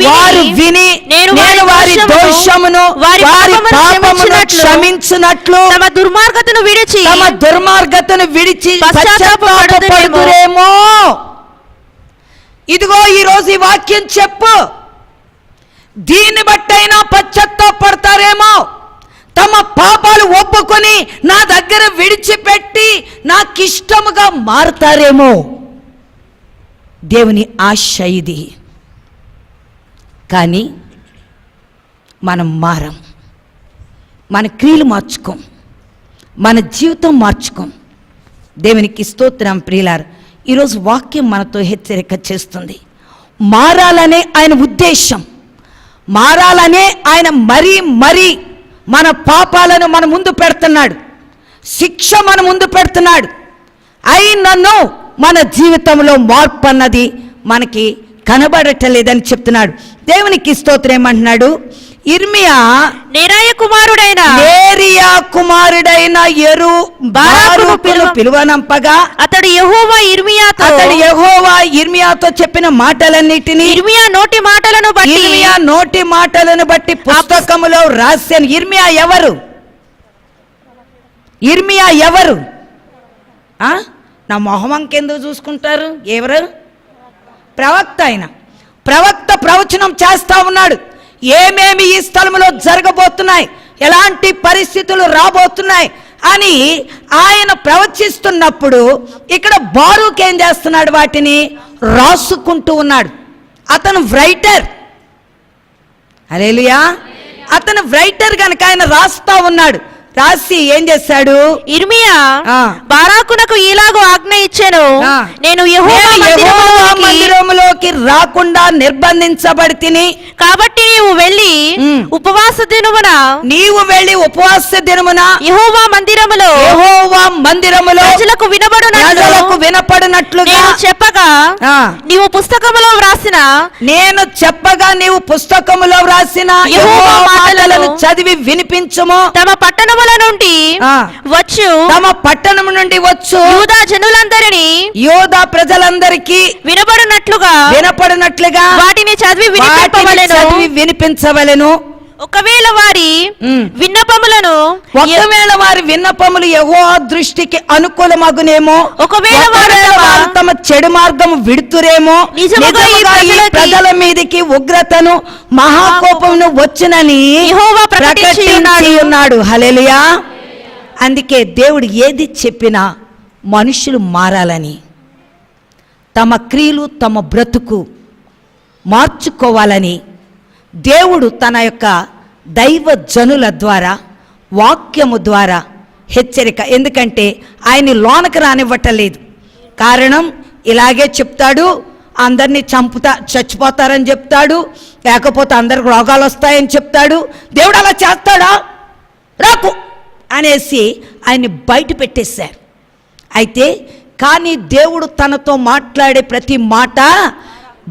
విని నేను వారి దోషమును వారి పాపమును క్షమించినట్లు తమ దుర్మార్గతను విడిచి పశ్చాత్తాపపడుదురేమో. ఇదిగో ఈరోజు ఈ వాక్యం చెప్పు, దీన్ని బట్టైనా పశ్చాత్తాపడతారేమో, తమ పాపాలు ఒప్పుకొని నా దగ్గర విడిచిపెట్టి నాకిష్టముగా మారుతారేమో. దేవుని ఆశ ఇది. కానీ మనం మారం, మన క్రియలు మార్చుకోం, మన జీవితం మార్చుకోం. దేవునికి స్తోత్రం. ప్రియులారా, ఈరోజు వాక్యం మనతో హెచ్చరిక చేస్తుంది. మారాలనే ఆయన ఉద్దేశం, మారాలనే ఆయన మరీ మన పాపాలను మన ముందు పెడుతున్నాడు, శిక్ష మన ముందు పెడుతున్నాడు. అయినను మన జీవితంలో మార్పు అన్నది మనకి కనబడటలేదని చెప్తున్నాడు. దేవునికి స్తోత్రం. ఏమంటున్నాడు? ఇర్మియా నేరియా కుమారుడైన బారూకును పిలువనంపగా అతడు యెహోవా ఇర్మియాతో చెప్పిన మాటలన్నిటినీ ఇర్మియా నోటి మాటలను బట్టి పుస్తకములో రాశాను. ఇర్మియా ఎవరు? నా మొహం కిందకు చూసుకుంటారు. ఎవరు? ప్రవక్త. ఆయన ప్రవక్త ప్రవచనం చేస్తా ఉన్నాడు. ఏమేమి ఈ స్థలంలో జరగబోతున్నాయి, ఎలాంటి పరిస్థితులు రాబోతున్నాయి అని ఆయన ప్రవచిస్తున్నప్పుడు ఇక్కడ బారూక్ ఏం చేస్తున్నాడు? వాటిని రాసుకుంటూ ఉన్నాడు. అతను రైటర్. హల్లెలూయా. అతను రైటర్ కనుక ఆయన రాస్తా ఉన్నాడు. రాసి ఏం చేశాడు? ఇర్మియా బారాకునకు ఇలాగూ ఆజ్ఞ ఇచ్చెను, నేను యెహోవా మందిరములోకి రాకుండా నిర్బంధించబడి తిని, కాబట్టి నీవు వెళ్ళి ఉపవాస దినమున యెహోవా మందిరములో ప్రజలకు వినపడునట్లుగా చెప్పగా నీవు పుస్తకములో వ్రాసిన యెహోవా మాటలను చదివి వినిపించుము. తమ పట్టణముల నుండి వచ్చు యూదా ప్రజలందరికీ వినపడినట్లుగా వాటిని చదివి వినిపించవలెను. ఒకవేళ వారి విన్నపములు యెహోవా దృష్టికి అనుకూలమగునేమో, ఒకవేళ వారు తమ చెడు మార్గము విడుతురేమో, నిజముగా ఈ ప్రజల మీదకి ఉగ్రతను మహాకోపమును వచ్చునని యెహోవా ప్రకటించి ఉన్నాడు. హల్లెలూయా. అందుకే దేవుడు ఏది చెప్పినా మనుషులు మారాలని, తమ క్రియలు తమ బ్రతుకు మార్చుకోవాలని దేవుడు తన యొక్క దైవ జనుల ద్వారా వాక్యము ద్వారా హెచ్చరిక. ఎందుకంటే ఆయన్ని లోనకు రానివ్వటలేదు. కారణం ఇలాగే చెప్తాడు, అందరినీ చచ్చిపోతారని చెప్తాడు, లేకపోతే అందరికి రోగాలు వస్తాయని చెప్తాడు. దేవుడు అలా చేస్తాడా? రాకు అనేసి ఆయన్ని బయట పెట్టేశారు. అయితే కానీ దేవుడు తనతో మాట్లాడే ప్రతి మాట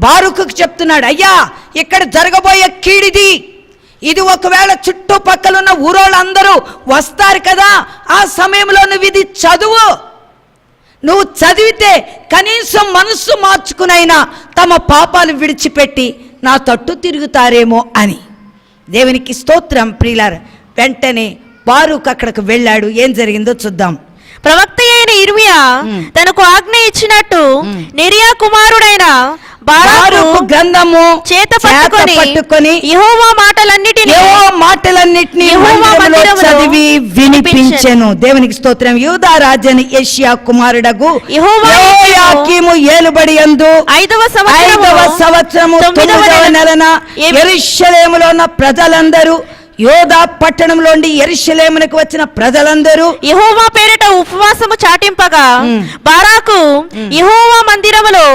బారూకుకు చెప్తున్నాడు, అయ్యా ఇక్కడ జరగబోయే కీడిది, ఇది ఒకవేళ చుట్టుపక్కల ఉన్న ఊరోళ్ళందరూ వస్తారు కదా, ఆ సమయంలో నువ్వు ఇది చదువు, నువ్వు చదివితే కనీసం మనస్సు మార్చుకునైనా తమ పాపాలు విడిచిపెట్టి నా తట్టు తిరుగుతారేమో అని. దేవునికి స్తోత్రం ప్రియులారా. వెంటనే బారూకు అక్కడికి వెళ్ళాడు. ఏం జరిగిందో చూద్దాం. ప్రవక్త అయిన ఇర్మియా తనకు ఆజ్ఞ ఇచ్చినట్టు నెరియా కుమారుడైన బారూకు గ్రంథము చేత పట్టుకొని యెహోవా మాటలన్నిటిని మందిరములో చదివి వినిపించెను. దేవునికి స్తోత్రం. యూదా రాజని యోషియా కుమారుడగు యెహోయాకీము ఏలుబడి యందు 5వ సంవత్సరము 9వ నెలన యెరూషలేములో ఉన్న ప్రజలందరూ, యోధా పట్టణంలోండి యెరూషలేమునకు వచ్చిన ప్రజలందరూ యెహోవా పేరిట ఉపవాసము చాటింపగా బారాకు యెహోవా మందిరములో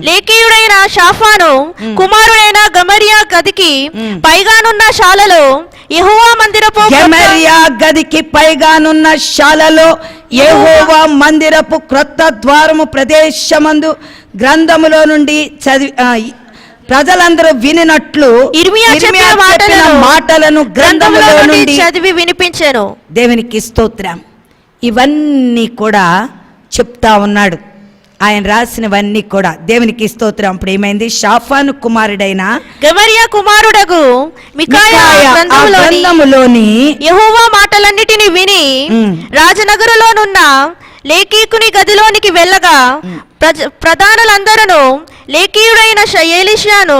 లేఖీయుడైన షాఫాను కుమారుడైన గమరియా గదికి పైగానున్న శాలలో యెహోవా మందిరపు గదికి పైగానున్న శాలలో యెహోవా మందిరపు క్రొత్త ద్వారము ప్రదేశమందు గ్రంథములో నుండి ప్రజలందరూ వినినట్లు ఇర్మియా చెప్పిన మాటలను గ్రంథములో నుండి చదివి వినిపించాను. దేవునికి స్తోత్రం. ఇవన్నీ కూడా చెప్తా ఉన్నాడు, ఆయన రాసినవన్నీ కూడా. దేవునికి స్తోత్రం. అప్పుడు ఏమైంది? షాఫాను కుమారుడైన గమరియా కుమారుడగు మికాయా గ్రంథములోని యెహోవా మాటలన్నిటిని విని రాజనగరులోనున్న లేఖీకుని గదిలోనికి వెళ్ళగా ప్రధానులందరూ లేఖీయుడైన ఎలీషాను,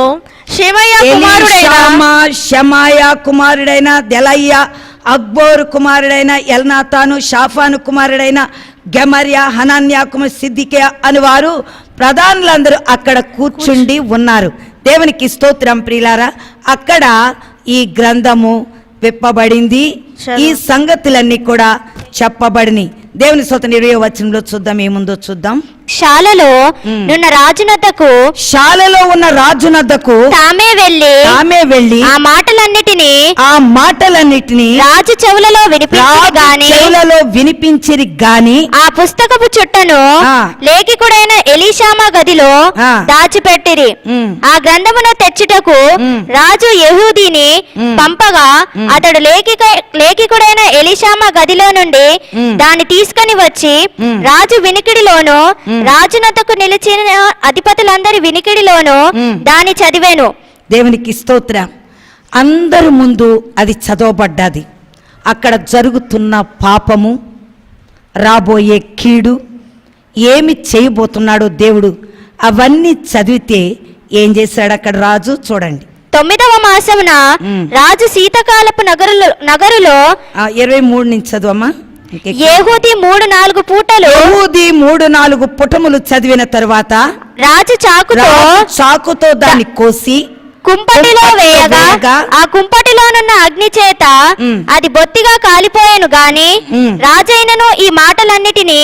షమాయా కుమారుడైన దెలయ్య, అక్బోరు కుమారుడైన ఎల్నాతాను, షాఫాను కుమారుడైన గెమర్యా, హనన్యా కుమార్ సిద్దికే అని వారు ప్రధానులందరూ అక్కడ కూర్చుండి ఉన్నారు. దేవునికి స్తోత్రం ప్రియులారా. అక్కడ ఈ గ్రంథము విప్పబడింది, ఈ సంగతులన్నీ కూడా చెప్పబడినాయి. దేవుని స్తోత్రం. 20వ వచనంలో చూద్దాం, ఏముందో చూద్దాం. శాలలో ఉన్న రాజునద్దకు తామే వెళ్ళి ఆ మాటలన్నిటిని రాజు చెవులలో వినిపించిరి గాని ఆ పుస్తకపు చుట్టను లేఖికుడైన ఎలీషామా గదిలో దాచిపెట్టిరి. ఆ గ్రంథమును తెచ్చుటకు రాజు యెహూదిని పంపగా అతడు లేఖికుడైన ఎలీషామా గదిలో నుండి దాన్ని తీసుకొని వచ్చి రాజు వినికిడిలోను రాజునతకు నిలిచిన అధిపతులందరి వినికిడిలోను దాన్ని చదివాను. దేవునికి స్తోత్రం. అందరి ముందు అది చదవబడ్డది. అక్కడ జరుగుతున్న పాపము, రాబోయే కీడు, ఏమి చేయబోతున్నాడో దేవుడు అవన్నీ చదివితే ఏం చేశాడు అక్కడ రాజు? చూడండి. 9వ మాసమున రాజు శీతకాలపు నగరులో 23 నుంచి చదువమ్మా. యెహూది 3-4 పుటములు చదివిన తర్వాత రాజు చాకుతో దాన్ని కోసి కుంపటిలో వేయగా ఆ కుంపటిలోనున్న అగ్ని చేత అది బొత్తిగా కాలిపోయాను గాని రాజైనను ఈ మాటలన్నిటిని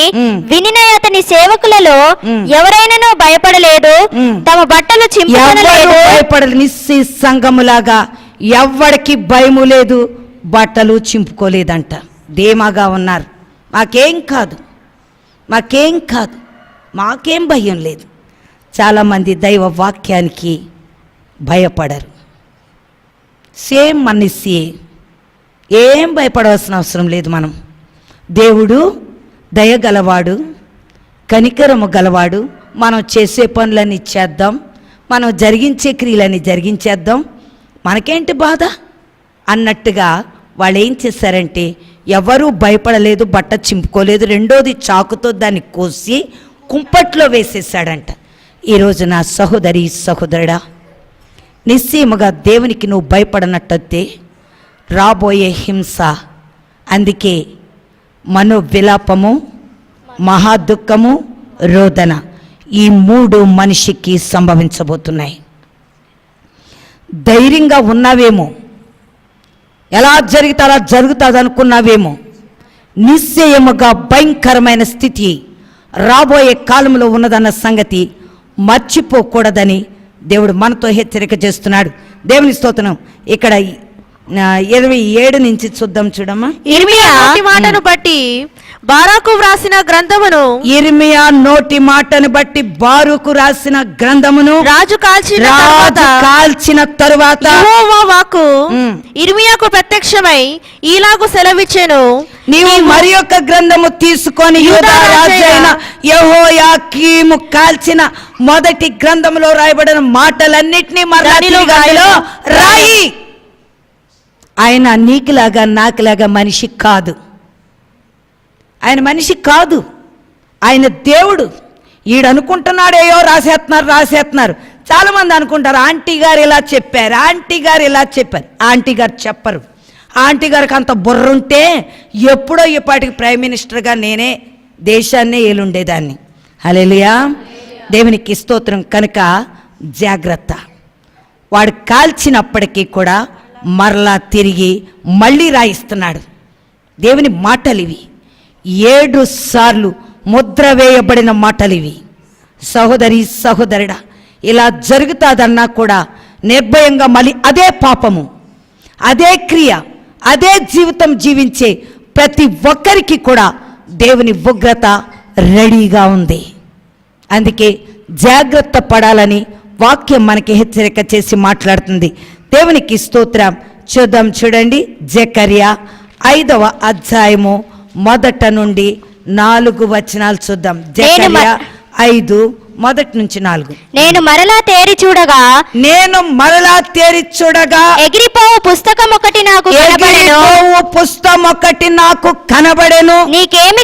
వినిన అతని సేవకులలో ఎవరైనాను భయపడలేదు, తమ బట్టలు చింపుకొనలేదు. నిస్సంగములాగా ఎవ్వడికి భయము లేదు, బట్టలు చింపుకోలేదంట. ధీమాగా ఉన్నారు. మాకేం కాదు, మాకేం భయం లేదు. చాలామంది దైవ వాక్యానికి భయపడరు. సేమ్ మనిషి, ఏం భయపడవలసిన అవసరం లేదు. మనం దేవుడు దయగలవాడు, కనికరము గలవాడు. మనం చేసే పనులన్నీ చేద్దాం, మనం జరిగించే క్రియలన్నీ జరిగించేద్దాం, మనకేంటి బాధ అన్నట్టుగా వాళ్ళు ఏం చేశారంటే ఎవరూ భయపడలేదు, బట్ట చింపుకోలేదు. రెండోది చాకుతో దాన్ని కోసి కుంపట్లో వేసేసాడంట. ఈరోజు నా సహోదరి సహోదరుడా, నిశ్చయముగా దేవునికి నువ్వు భయపడనట్టయితే రాబోయే హింస, అందుకే మనోవిలాపము, మహాదుఃఖము, రోదన, ఈ 3 మనిషికి సంభవించబోతున్నాయి. ధైర్యంగా ఉన్నావేమో, ఎలా జరిగితే అలా జరుగుతుంది అనుకున్నావేమో, నిశ్చయముగా భయంకరమైన స్థితి రాబోయే కాలంలో ఉన్నదన్న సంగతి మర్చిపోకూడదని దేవుడు మనతో హెచ్చరిక చేస్తున్నాడు. దేవుని స్తోత్రం. ఇక్కడ 27 నుంచి చూద్దాం చూడమ్మా. ఇర్మియా నోటి మాటను బట్టి బారాకు వ్రాసిన గ్రంథమును, ఇర్మియా నోటి మాటను బట్టి బారూకు రాసిన గ్రంథమును రాజు కాల్చిన తరువాత యెహోవా వాక్కు ఉమ్. ఇర్మియాకు ప్రత్యక్షమై ఈలాగు సెలవిచ్చెను, నీవు మరి ఒక గ్రంథము తీసుకొని యూదా రాజు అయిన యెహోయాకీము కాల్చిన మొదటి గ్రంథములో రాయబడిన మాటలన్నిటినీ మరలా తిరిగి రాయి. ఆయన నీకులాగా నాకులాగా మనిషి కాదు. ఆయన మనిషి కాదు, ఆయన దేవుడు. ఈడనుకుంటున్నాడు ఏయో రాసేస్తున్నారు. చాలా మంది అనుకుంటారు ఆంటీ గారు ఇలా చెప్పారు, ఆంటీ గారు ఇలా చెప్పారు. ఆంటీ గారు చెప్పరు. ఆంటీ గారికి అంత బుర్రుంటే ఎప్పుడో ఇప్పటికి ప్రైమ్ మినిస్టర్గా నేనే దేశాన్నే ఏలుండేదాన్ని. హల్లెలూయా, దేవునికి స్తోత్రం. కనుక జాగ్రత్త. వాడు కాల్చినప్పటికీ కూడా మరలా తిరిగి మళ్ళీ రాయిస్తున్నాడు. దేవుని మాటలు ఇవి. 7 సార్లు ముద్ర వేయబడిన మాటలు ఇవి. సహోదరి సహోదరుడా, ఇలా జరుగుతాదన్నా కూడా నిర్భయంగా మళ్ళీ అదే పాపము, అదే క్రియ, అదే జీవితం జీవించే ప్రతి ఒక్కరికి కూడా దేవుని ఉగ్రత రెడీగా ఉంది. అందుకే జాగ్రత్త పడాలని వాక్యం మనకి హెచ్చరిక చేసి మాట్లాడుతుంది. దేవునికి స్తోత్రం. చూద్దాం చూడండి, జకర్యా 5వ అధ్యాయము 1 నుండి 4 వచనాలు చూద్దాం. జకర్యా 5 1 నుంచి 4. నేను మరలా తేరి చూడగా ఎగిరిపోవు పుస్తకం ఒకటి నాకు కనబడెను. నీకేమి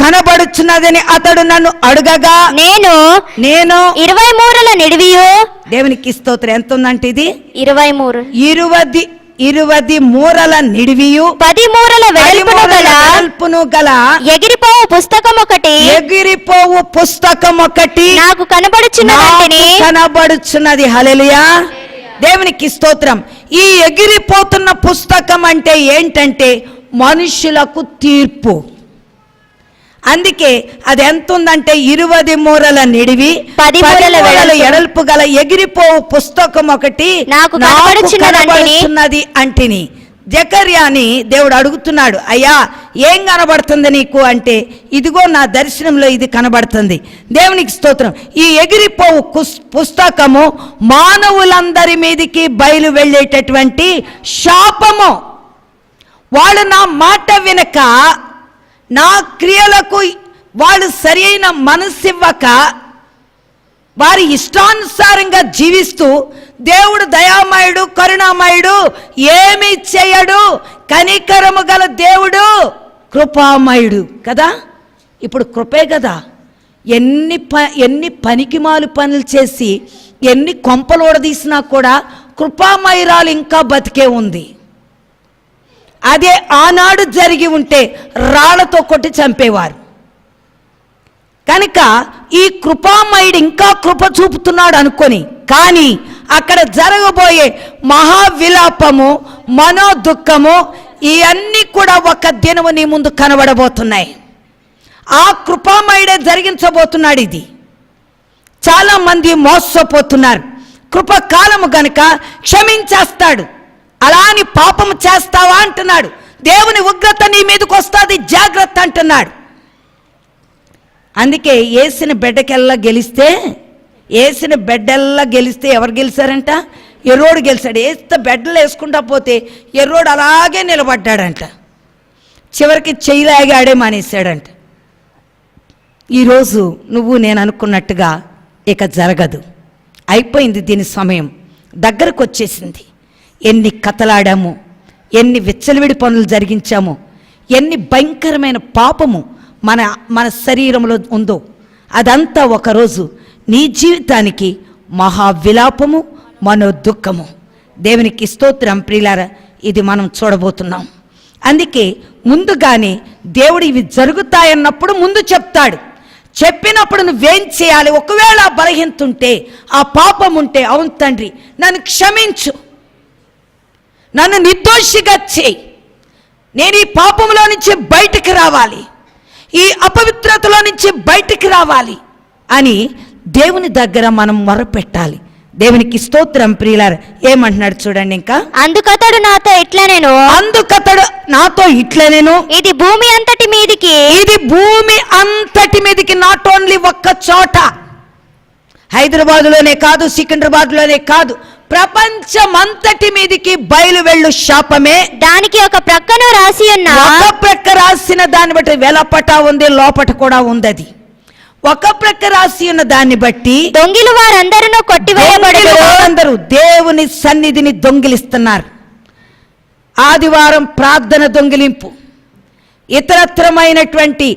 కనబడుచున్నదని అతడు నన్ను అడుగగా నేను 20 మూరల నిడివియు. దేవునికి స్తోత్రం. ఎంత ఉందంటే ఇది 20 మూరల నిడివియు 10 మూరల వెడల్పును గల ఎగిరిపోవు పుస్తకం ఒకటి నాకు కనబడుచున్నది. హల్లెలూయా, దేవునికి స్తోత్రం. ఈ ఎగిరిపోతున్న పుస్తకం అంటే ఏంటంటే మనుషులకు తీర్పు. అందుకే అది ఎంత ఉందంటే 20 మూరల నిడివి 10 మూరల ఎడల్పు గల ఎగిరిపోవు పుస్తకం ఒకటి నాకు కనబడుచున్నది అంటిని. జకర్యాని దేవుడు అడుగుతున్నాడు, అయ్యా ఏం కనబడుతుంది నీకు అంటే, ఇదిగో నా దర్శనంలో ఇది కనబడుతుంది. దేవునికి స్తోత్రం. ఈ ఎగిరిపోవు పుస్తకము మానవులందరి మీదికి బయలు వెళ్ళేటటువంటి శాపము. వాళ్ళు నా మాట వినక, నా క్రియలకు వాళ్ళు సరి అయిన మనసివ్వక, వారి ఇష్టానుసారంగా జీవిస్తూ, దేవుడు దయామయుడు కరుణామయుడు, ఏమి చేయడు, కనికరము గల దేవుడు, కృపామయుడు కదా. ఇప్పుడు కృపే కదా. ఎన్ని పనికిమాలు పనులు చేసి ఎన్ని కొంపలు ఓడదీసినా కూడా కృపామయురాలు ఇంకా బతికే ఉంది. అదే ఆనాడు జరిగి ఉంటే రాళ్లతో కొట్టి చంపేవారు. కనుక ఈ కృపామయుడు ఇంకా కృప చూపుతున్నాడు అనుకొని, కానీ అక్కడ జరగబోయే మహావిలాపము, మనోదుఃఖము, ఇవన్నీ కూడా ఒక దినము నీ ముందు కనబడబోతున్నాయి. ఆ కృపామయుడే జరిగించబోతున్నాడు ఇది. చాలా మంది మోసపోతున్నారు. కృపకాలము గనుక క్షమించేస్తాడు. అలా అని పాపము చేస్తావా అంటున్నాడు. దేవుని ఉగ్రత నీ మీదకి వస్తుంది, జాగ్రత్త అంటున్నాడు. అందుకే ఏసిన బిడ్డకెల్లా గెలిస్తే ఎవరు గెలిచారంట? ఎర్రోడు గెలిచాడు. వేస్తే బెడ్డలు వేసుకుంటా పోతే ఎర్రోడు అలాగే నిలబడ్డాడంట. చివరికి చెయ్యిలాగే ఆడే మానేశాడంట. ఈరోజు నువ్వు నేను అనుకున్నట్టుగా ఇక జరగదు. అయిపోయింది. దీని సమయం దగ్గరకు వచ్చేసింది. ఎన్ని కథలాడాము, ఎన్ని విచ్చలవిడి పనులు జరిగించాము, ఎన్ని భయంకరమైన పాపము మన శరీరంలో ఉందో అదంతా ఒకరోజు నీ జీవితానికి మహావిలాపము, మనోదుఃఖము. దేవునికి స్తోత్రం. ప్రియులారా, ఇది మనం చూడబోతున్నాం. అందుకే ముందుగానే దేవుడు ఇవి జరుగుతాయన్నప్పుడు ముందు చెప్తాడు. చెప్పినప్పుడు నువ్వేం చేయాలి? ఒకవేళ బలహీనత ఉంటే, ఆ పాపం ఉంటే, అవును తండ్రి నన్ను క్షమించు, నన్ను నిర్దోషిగా చేయి, నేను ఈ పాపంలో నుంచి బయటికి రావాలి, ఈ అపవిత్రతలో నుంచి బయటికి రావాలి అని దేవుని దగ్గర మనం మొరపెట్టాలి. దేవునికి స్తోత్రం ప్రియులారా. ఏమంటున్నాడు చూడండి ఇంకా. అందుకతడు నాతో ఇట్లనెను, అందుకతడు నాతో ఇట్లనెను, ఇది భూమి అంతటి మీదికి, ఇది భూమి అంతటి మీదికి, నాట్ ఓన్లీ ఒక్క చోట, హైదరాబాదులోనే కాదు, సికింద్రాబాద్లోనే కాదు, ప్రపంచం అంతటి మీదికి బయలు వెళ్ళు శాపమే. దానికి ఒక ప్రక్కను రాసి ఉన్న, ఒక ప్రక్క రాసిన దాన్ని బట్టి వెలపట ఉంది, లోపట కూడా ఉంది. అది ఒక ప్రక్క రాసి ఉన్న దాన్ని బట్టి దొంగిలు వారందరూ కొట్టివేయబడుదురు. అందరూ దేవుని సన్నిధిని దొంగిలిస్తున్నారు. ఆదివారం ప్రార్థన దొంగిలింపు, ఇతరత్రమైనటువంటి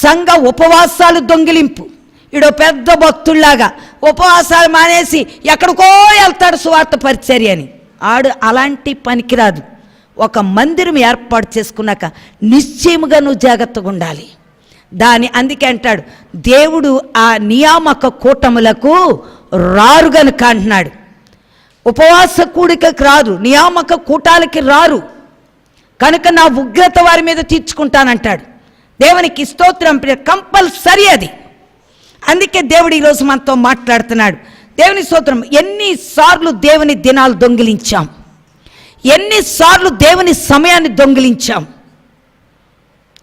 సంఘ ఉపవాసాలు దొంగిలింపు. ఈడో పెద్ద భక్తుల్లాగా ఉపవాసాలు మానేసి ఎక్కడికో వెళ్తాడు సువార్త పరిచర్య అని. ఆడు అలాంటి పనికిరాదు. ఒక మందిరం ఏర్పాటు చేసుకున్నాక నిశ్చయముగా నువ్వు జాగ్రత్తగా ఉండాలి. అందుకే అంటాడు దేవుడు ఆ నియామక కూటములకు రారు గనుక అంటున్నాడు. ఉపవాస కూడికకి రారు, నియామక కూటాలకి రారు కనుక నా ఉగ్రత వారి మీద తీర్చుకుంటానంటాడు. దేవునికి స్తోత్రం. కంపల్సరీ అది. అందుకే దేవుడు ఈరోజు మనతో మాట్లాడుతున్నాడు. దేవుని స్తోత్రం. ఎన్నిసార్లు దేవుని దినాలు దొంగిలించాం, ఎన్నిసార్లు దేవుని సమయాన్ని దొంగిలించాం.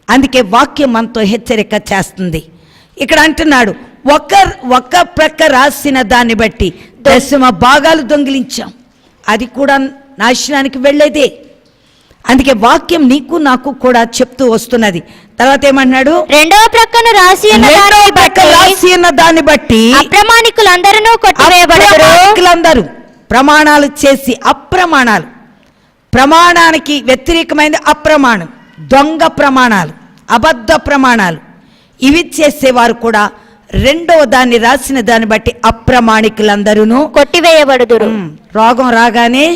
అందుకే వాక్యం మనతో హెచ్చరిక చేస్తుంది. ఇక్కడ అంటున్నాడు ఒక ప్రక్క రాసిన దాన్ని బట్టి దశమ భాగాలు దొంగిలించాం. అది కూడా నాశనానికి వెళ్ళేదే. అందుకే వాక్యం నీకు నాకు కూడా చెప్తూ వస్తున్నది. తర్వాత ఏమన్నాడు? రెండవ ప్రక్కను రాసి ఉన్న దాన్ని బట్టి అప్రమాణికులందరూ కొట్టివేయబడుదురు. ప్రమాణాలు చేసి అప్రమాణాలు, ప్రమాణానికి వ్యతిరేకమైనది అప్రమాణం, దొంగ ప్రమాణాలు, అబద్ధ ప్రమాణాలు, ఇవి చేసేవారు కూడా రెండవ దాన్ని రాసిన దాన్ని బట్టి అప్రమాణికులందరూ కొట్టివేయబడుదురు. రోగం రాగానే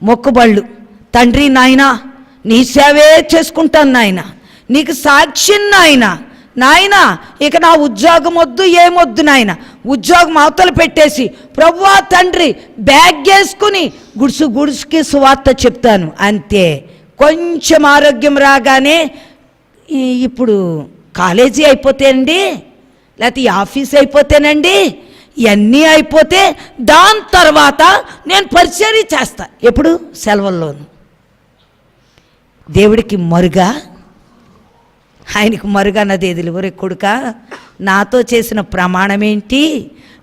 మొక్కుబళ్ళు, తండ్రి నాయన నీ సేవే చేసుకుంటాను నాయన, నీకు సాక్ష్యం నాయన ఇక నా ఉద్యోగం వద్దు, ఏమొద్దు నాయన, ఉద్యోగం అవతల పెట్టేసి ప్రభువా తండ్రి బ్యాగ్ వేసుకుని గుడుసుకి సువార్త చెప్తాను అంతే. కొంచెం ఆరోగ్యం రాగానే ఇప్పుడు కాలేజీ అయిపోతేనండి, లేకపోతే ఈ ఆఫీస్ అయిపోతేనండి, ఇవన్నీ అయిపోతే దాని తర్వాత నేను పరిచర్య చేస్తా. ఎప్పుడు? సెలవుల్లోను. దేవుడికి మరుగా, ఆయనకు మరుగన్నది ఎదులు. ఒరే కొడుక, నాతో చేసిన ప్రమాణం ఏంటి,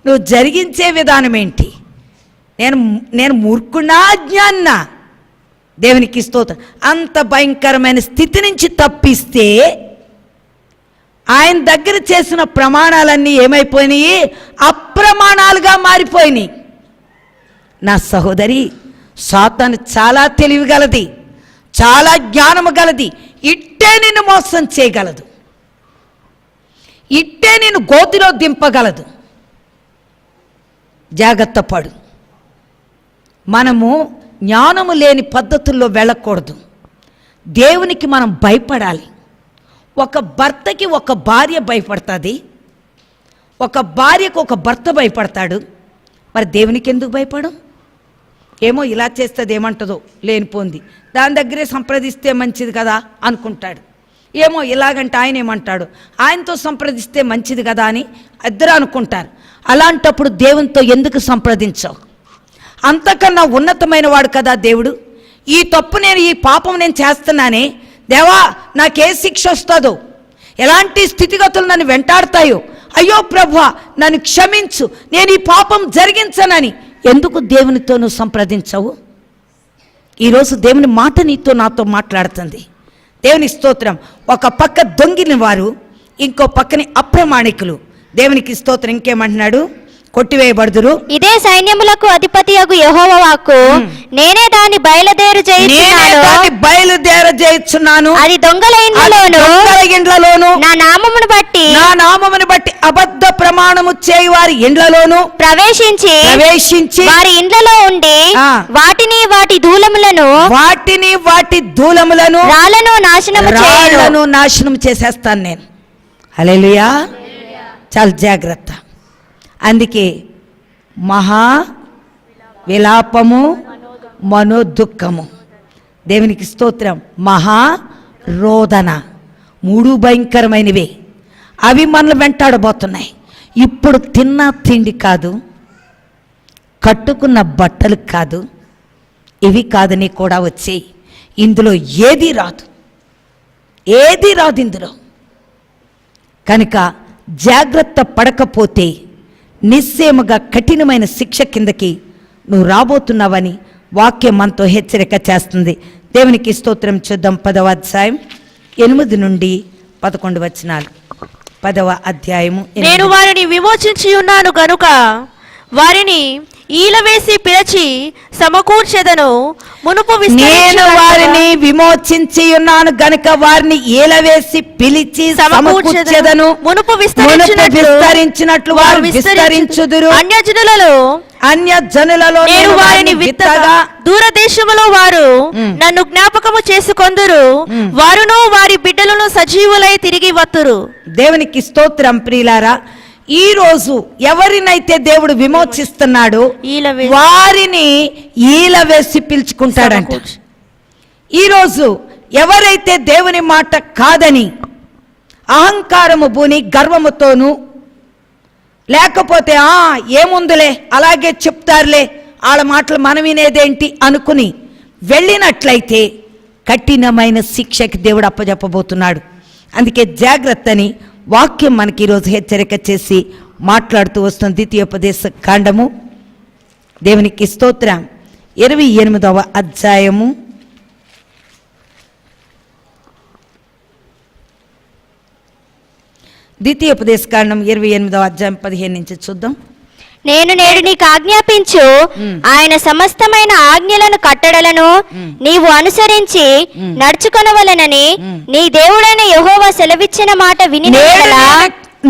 నువ్వు జరిగించే విధానం ఏంటి? నేను మూర్ఖున్నా అజ్ఞాన్నా? దేవునికి స్తోత్రం. అంత భయంకరమైన స్థితి నుంచి తప్పిస్తే ఆయన దగ్గర చేసిన ప్రమాణాలన్నీ ఏమైపోయినాయి? అప్రమాణాలుగా మారిపోయినాయి. నా సహోదరి, సాతాను చాలా తెలివిగలది, చాలా జ్ఞానము గలది. ఇట్టే నిన్ను మోసం చేయగలదు, ఇట్టే నిన్ను గోతిలో దింపగలదు. జాగ్రత్త పడు. మనము జ్ఞానము లేని పద్ధతుల్లో వెళ్ళకూడదు. దేవునికి మనం భయపడాలి. ఒక భర్తకి ఒక భార్య భయపడుతుంది, ఒక భార్యకు ఒక భర్త భయపడతాడు. మరి దేవునికి ఎందుకు భయపడం? ఏమో ఇలా చేస్తుంది, ఏమంటుందో లేనిపోంది, దాని దగ్గరే సంప్రదిస్తే మంచిది కదా అనుకుంటాడు. ఏమో ఇలాగంటే ఆయన ఏమంటాడు, ఆయనతో సంప్రదిస్తే మంచిది కదా అని ఇద్దరు అనుకుంటారు. అలాంటప్పుడు దేవునితో ఎందుకు సంప్రదించవు? అంతకన్నా ఉన్నతమైన వాడు కదా దేవుడు. ఈ తప్పు ఈ పాపం నేను చేస్తున్నానే, దేవా నాకే శిక్ష వస్తుందో, ఎలాంటి స్థితిగతులు నన్ను వెంటాడతాయో, అయ్యో ప్రభువా నన్ను క్షమించు, నేను ఈ పాపం జరిగించనని ఎందుకు దేవునితో నువ్వు సంప్రదించవు? ఈరోజు దేవుని మాట నీతో నాతో మాట్లాడుతుంది. దేవుని స్తోత్రం. ఒక పక్క దొంగిన వారు, ఇంకో పక్కని అప్రమాణికులు. దేవునికి స్తోత్రం. ఇంకేమంటున్నాడు? కొట్టివేయబడుదురు. ఇదే సైన్యములకు అధిపతియగు యెహోవా వాక్కు, నేనే దాన్ని బయలుదేరజేయుచున్నాను. అది దొంగల ఇండ్లలోను నా నామమును బట్టి అబద్ధ ప్రమాణము చేయు వారి ఇండ్లలోను ప్రవేశించి వారి ఇండ్లలో ఉండి వాటిని వాటి ధూళములను రాళ్లను నాశనము చేసేస్తాను నేను. హల్లెలూయా. చాలా జాగ్రత్త. అందుకే మహా విలాపము, మనోదుఃఖము. దేవునికి స్తోత్రం. మహా రోదన, మూడు భయంకరమైనవే. అవి మనల్ని వెంటాడబోతున్నాయి. ఇప్పుడు తిన్న తిండి కాదు, కట్టుకున్న బట్టలు కాదు, ఇవి కాదని కూడా వచ్చేయి. ఇందులో ఏది రాదు, ఏది రాదు ఇందులో. కనుక జాగ్రత్త పడకపోతే నిశ్చయముగా కఠినమైన శిక్ష కిందకి నువ్వు రాబోతున్నావని వాక్యం మనతో హెచ్చరిక చేస్తుంది. దేవునికి స్తోత్రం. చూద్దాం 10వ అధ్యాయం 8 నుండి 11 వచనాలు. 10వ అధ్యాయము 8. నేను వారిని విమోచించి ఉన్నాను గనుక వారిని ఈలవేసి పిలిచి సమకూర్చెదను. మునుపు నేను వారిని విమోచించి ఉన్నాను గనుక వారిని ఈలవేసి పిలిచి సమకూర్చెదను. మునుపు విస్తరించినట్లు వారు విస్తరించుదురు. అన్యజనులలో నేను వారిని విత్తగా దూరదేశములో వారు నన్ను జ్ఞాపకము చేసుకొందురు. వారును వారి బిడ్డలను సజీవులై తిరిగి వత్తురు. దేవునికి స్తోత్రం. ప్రియులారా, ఈ రోజు ఎవరినైతే దేవుడు విమోచిస్తున్నాడో వారిని ఈలవేసి పిలుచుకుంటాడంట. ఈరోజు ఎవరైతే దేవుని మాట కాదని అహంకారము బూని గర్వముతోనూ, లేకపోతే ఏముందులే అలాగే చెప్తారులే వాళ్ళ మాటలు మనం వినేదేంటి అనుకుని వెళ్ళినట్లయితే కఠినమైన శిక్షకి దేవుడు అప్పజెప్పబోతున్నాడు. అందుకే జాగ్రత్తని వాక్యం మనకి ఈరోజు హెచ్చరిక చేసి మాట్లాడుతూ వస్తుంది. ద్వితీయోపదేశ కాండము, దేవునికి స్తోత్రం, 28వ అధ్యాయము 28వ అధ్యాయం 15 నుంచి చూద్దాం. నేను నేడు నీకు ఆజ్ఞాపించు ఆయన సమస్తమైన ఆజ్ఞలను కట్టడలను నీవు అనుసరించి నడుచుకొనవలెనని నీ దేవుడైన యెహోవా సెలవిచ్చిన మాట విని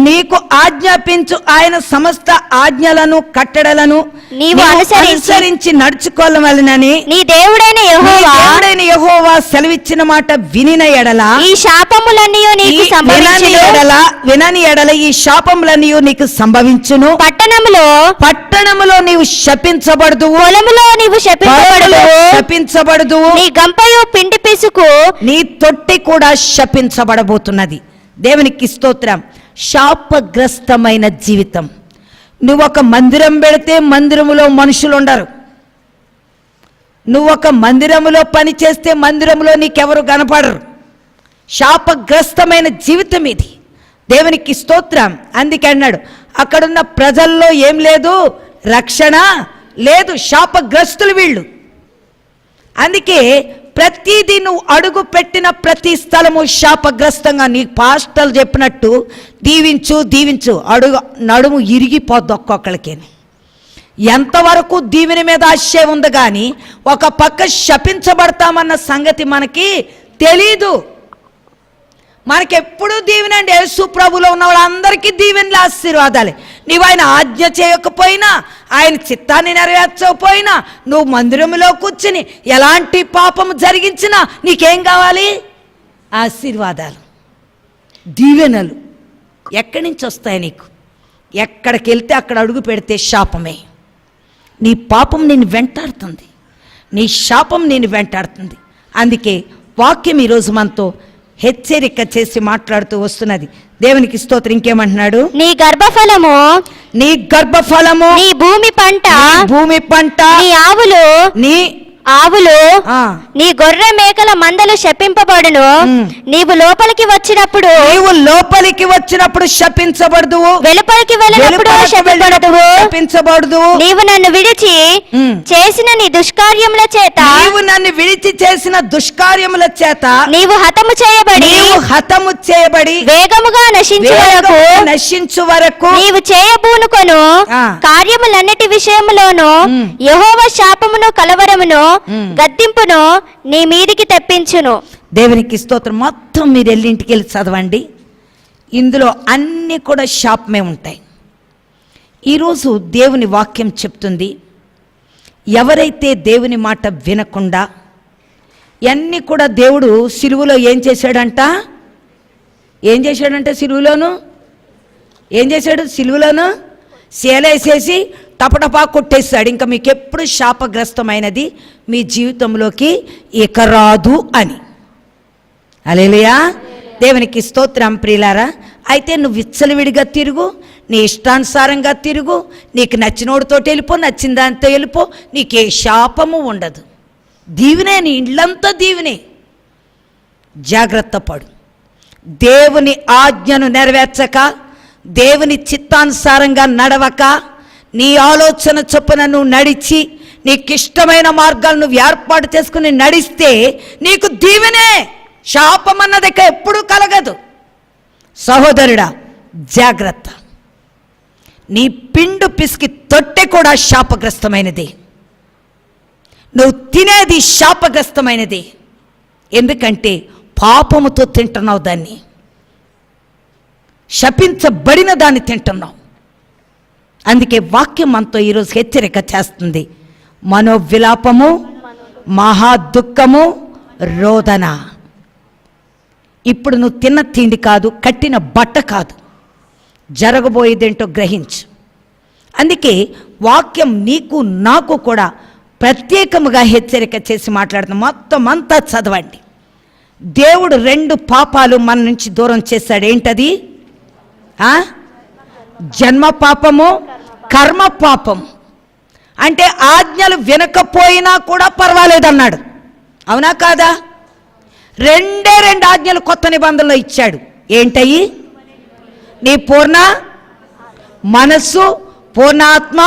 నీకు ఆజ్ఞాపించు ఆయన సమస్త ఆజ్ఞలను కట్టడలను నీవు అనుసరించి నడుచుకోవాలనని నీ దేవుడైన యెహోవా సెలవిచ్చిన మాట వినిన ఎడల ఈ శాపములన్నీ నీకు సంభవించును. వినని ఎడల ఈ శాపములన్నీ నీకు సంభవించును. పట్టణములో నీవు శపించబడదు, పొలములో నీవు శపించబడదు. నీ గంపయు పిండి పిసుకు, నీ తొట్టి కూడా శపించబడబోతున్నది. దేవునికి స్తోత్రం. శాపగ్రస్తమైన జీవితం. నువ్వు ఒక మందిరం పెడితే మందిరములో మనుషులు ఉండరు. నువ్వు ఒక మందిరములో పని చేస్తే మందిరంలో నీకెవరు కనపడరు. శాపగ్రస్తమైన జీవితం ఇది. దేవునికి స్తోత్రం. అందుకే అన్నాడు, అక్కడున్న ప్రజల్లో ఏం లేదు, రక్షణ లేదు, శాపగ్రస్తులు వీళ్ళు. అందుకే ప్రతిదీ నువ్వు అడుగు పెట్టిన ప్రతి స్థలము శాపగ్రస్తంగా. నీ పాస్టర్లు చెప్పినట్టు దీవించు నడుము ఇరిగిపోద్ది ఒక్కొక్కరికి. ఎంతవరకు దీవెన మీద ఆశయం ఉంది కానీ ఒక పక్క శపించబడతామన్న సంగతి మనకి తెలీదు. మనకెప్పుడు దీవెనండి. యేసు ప్రభులో ఉన్న వాళ్ళందరికీ దీవెనలు, ఆశీర్వాదాలే. నీవు ఆయన ఆజ్ఞ చేయకపోయినా, ఆయన చిత్తాన్ని నెరవేర్చకపోయినా, నువ్వు మందిరంలో కూర్చుని ఎలాంటి పాపము జరిగించినా నీకేం కావాలి? ఆశీర్వాదాలు, దీవెనలు. ఎక్కడి నుంచి వస్తాయి నీకు? ఎక్కడికి వెళ్తే అక్కడ అడుగు పెడితే శాపమే. నీ పాపం నిన్ను వెంటాడుతుంది, నీ శాపం నిన్ను వెంటాడుతుంది. అందుకే వాక్యం ఈరోజు మనతో హెచ్చరిక చేసి మాట్లాడుతూ వస్తున్నది. దేవునికి స్తోత్రం. ఇంకేమంటున్నాడు? నీ గర్భఫలము నీ భూమి పంట నీ ఆవులు నీ గొర్రె మేకల మందలు శపింపబడును. నీవు లోపలికి వచ్చినప్పుడు శపించబడదు, వెలుపలికి వెళ్ళినప్పుడు శపించబడదు. నీవు నన్ను విడిచి చేసిన నీ దుష్కార్యముల చేత నీవు హతము చేయబడి వేగముగా నశించు వరకు నీవు చేయబూనుకొను కార్యములన్నిటి విషయములోను యెహోవా శాపమును కలవరమును గద్దింపును నీ మీదికి తెప్పించును. దేవునికి స్తోత్రం. మొత్తం మీరు ఇంటికి వెళ్ళి చదవండి. ఇందులో అన్నీ కూడా శాపమే ఉంటాయి. ఈరోజు దేవుని వాక్యం చెప్తుంది, ఎవరైతే దేవుని మాట వినకుండా అన్నీ కూడా దేవుడు సిలువలో ఏం చేశాడంట? సిలువలోను శీలేసేసి టపటపా కొట్టేశాడు. ఇంకా మీకు ఎప్పుడు శాపగ్రస్తమైనది మీ జీవితంలోకి ఇక రాదు అని. హల్లెలూయా. దేవునికి స్తోత్రం. ప్రియులారా, అయితే నువ్వు విచ్చలవిడిగా తిరుగు, నీ ఇష్టానుసారంగా తిరుగు, నీకు నచ్చినోడితోటి వెళ్ళిపో, నచ్చిన దానితో వెళ్ళిపో, నీకే శాపము ఉండదు. దీవెనే, నీ ఇళ్ళంతా దీవెనే. జాగ్రత్త పడు. దేవుని ఆజ్ఞను నెరవేర్చక, దేవుని చిత్తానుసారంగా నడవక, నీ ఆలోచన చొప్పున నువ్వు నడిచి నీకిష్టమైన మార్గాలు నువ్వు ఏర్పాటు చేసుకుని నడిస్తే నీకు దీవెనే, శాపం అన్నది ఎప్పుడూ కలగదు. సహోదరుడా జాగ్రత్త. నీ పిండు పిసికి తొట్టె కూడా శాపగ్రస్తమైనది. నువ్వు తినేది శాపగ్రస్తమైనది. ఎందుకంటే పాపముతో తింటున్నావు, దాన్ని శపించబడిన దాన్ని తింటున్నావు. అందుకే వాక్యం మనతో ఈరోజు హెచ్చరిక చేస్తుంది. మనోవిలాపము, మహా దుఃఖము, రోదన. ఇప్పుడు నువ్వు తిన్న తిండి కాదు, కట్టిన బట్ట కాదు, జరగబోయేదేంటో గ్రహించు. అందుకే వాక్యం నీకు నాకు కూడా ప్రత్యేకముగా హెచ్చరిక చేసి మాట్లాడుతుంది. మొత్తం అంతా చదవండి. దేవుడు 2 పాపాలు మన నుంచి దూరం చేశాడు. ఏంటది? జన్మ పాపము, కర్మ పాపం. అంటే ఆజ్ఞలు వినకపోయినా కూడా పర్వాలేదన్నాడు. అవునా కాదా? 2 ఆజ్ఞలు కొత్త నిబంధనలో ఇచ్చాడు. ఏంటయ్యి? నీ పూర్ణ మనస్సు, పూర్ణ ఆత్మ,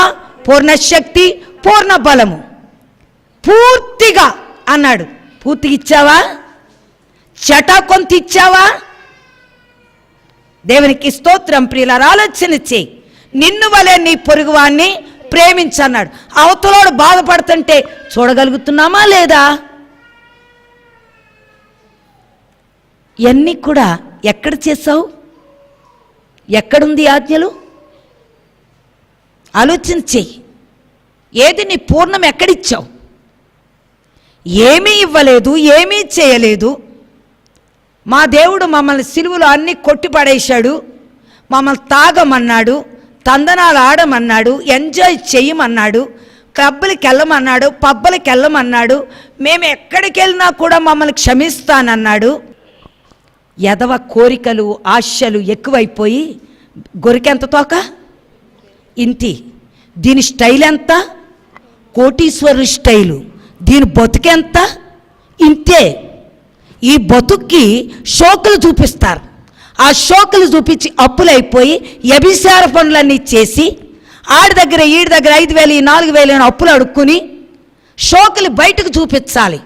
పూర్ణ శక్తి, పూర్ణ బలము, పూర్తిగా అన్నాడు. పూర్తిగా ఇచ్చావా? చటా కొంత ఇచ్చావా? దేవునికి స్తోత్రం. ప్రియులారా, ఆలోచన చేయి. నిన్ను వలె నీ పొరుగువాన్ని ప్రేమించన్నాడు. అవతలోడు బాధపడుతుంటే చూడగలుగుతున్నామా లేదా? ఇవన్నీ కూడా ఎక్కడ చేసావు? ఎక్కడుంది ఆజ్ఞలు? ఆలోచన చెయ్యి. ఏది నీ పూర్ణం ఎక్కడిచ్చావు? ఏమీ ఇవ్వలేదు, ఏమీ చేయలేదు. మా దేవుడు మమ్మల్ని సిలువలో అన్నీ కొట్టిపడేశాడు. మమ్మల్ని తాగమన్నాడు, తందనాలు ఆడమన్నాడు, ఎంజాయ్ చేయమన్నాడు, క్లబ్బులకి వెళ్ళమన్నాడు, పబ్బలకి వెళ్ళమన్నాడు, మేము ఎక్కడికి వెళ్ళినా కూడా మమ్మల్ని క్షమిస్తానన్నాడు. ఎదవ కోరికలు, ఆశలు ఎక్కువైపోయి గొరికెంత తోక ఇంటి. దీని స్టైల్ ఎంత? కోటీశ్వరు స్టైలు. దీని బతుకెంత? ఇంతే. ఈ బతుక్కి షోకులు చూపిస్తారు. ఆ షోకులు చూపించి అప్పులైపోయి వ్యభిచార పనులన్నీ చేసి ఆడి దగ్గర ఈడి దగ్గర 5,000 4,000 అప్పులు అడుక్కుని షోకులు బయటకు చూపించాలి.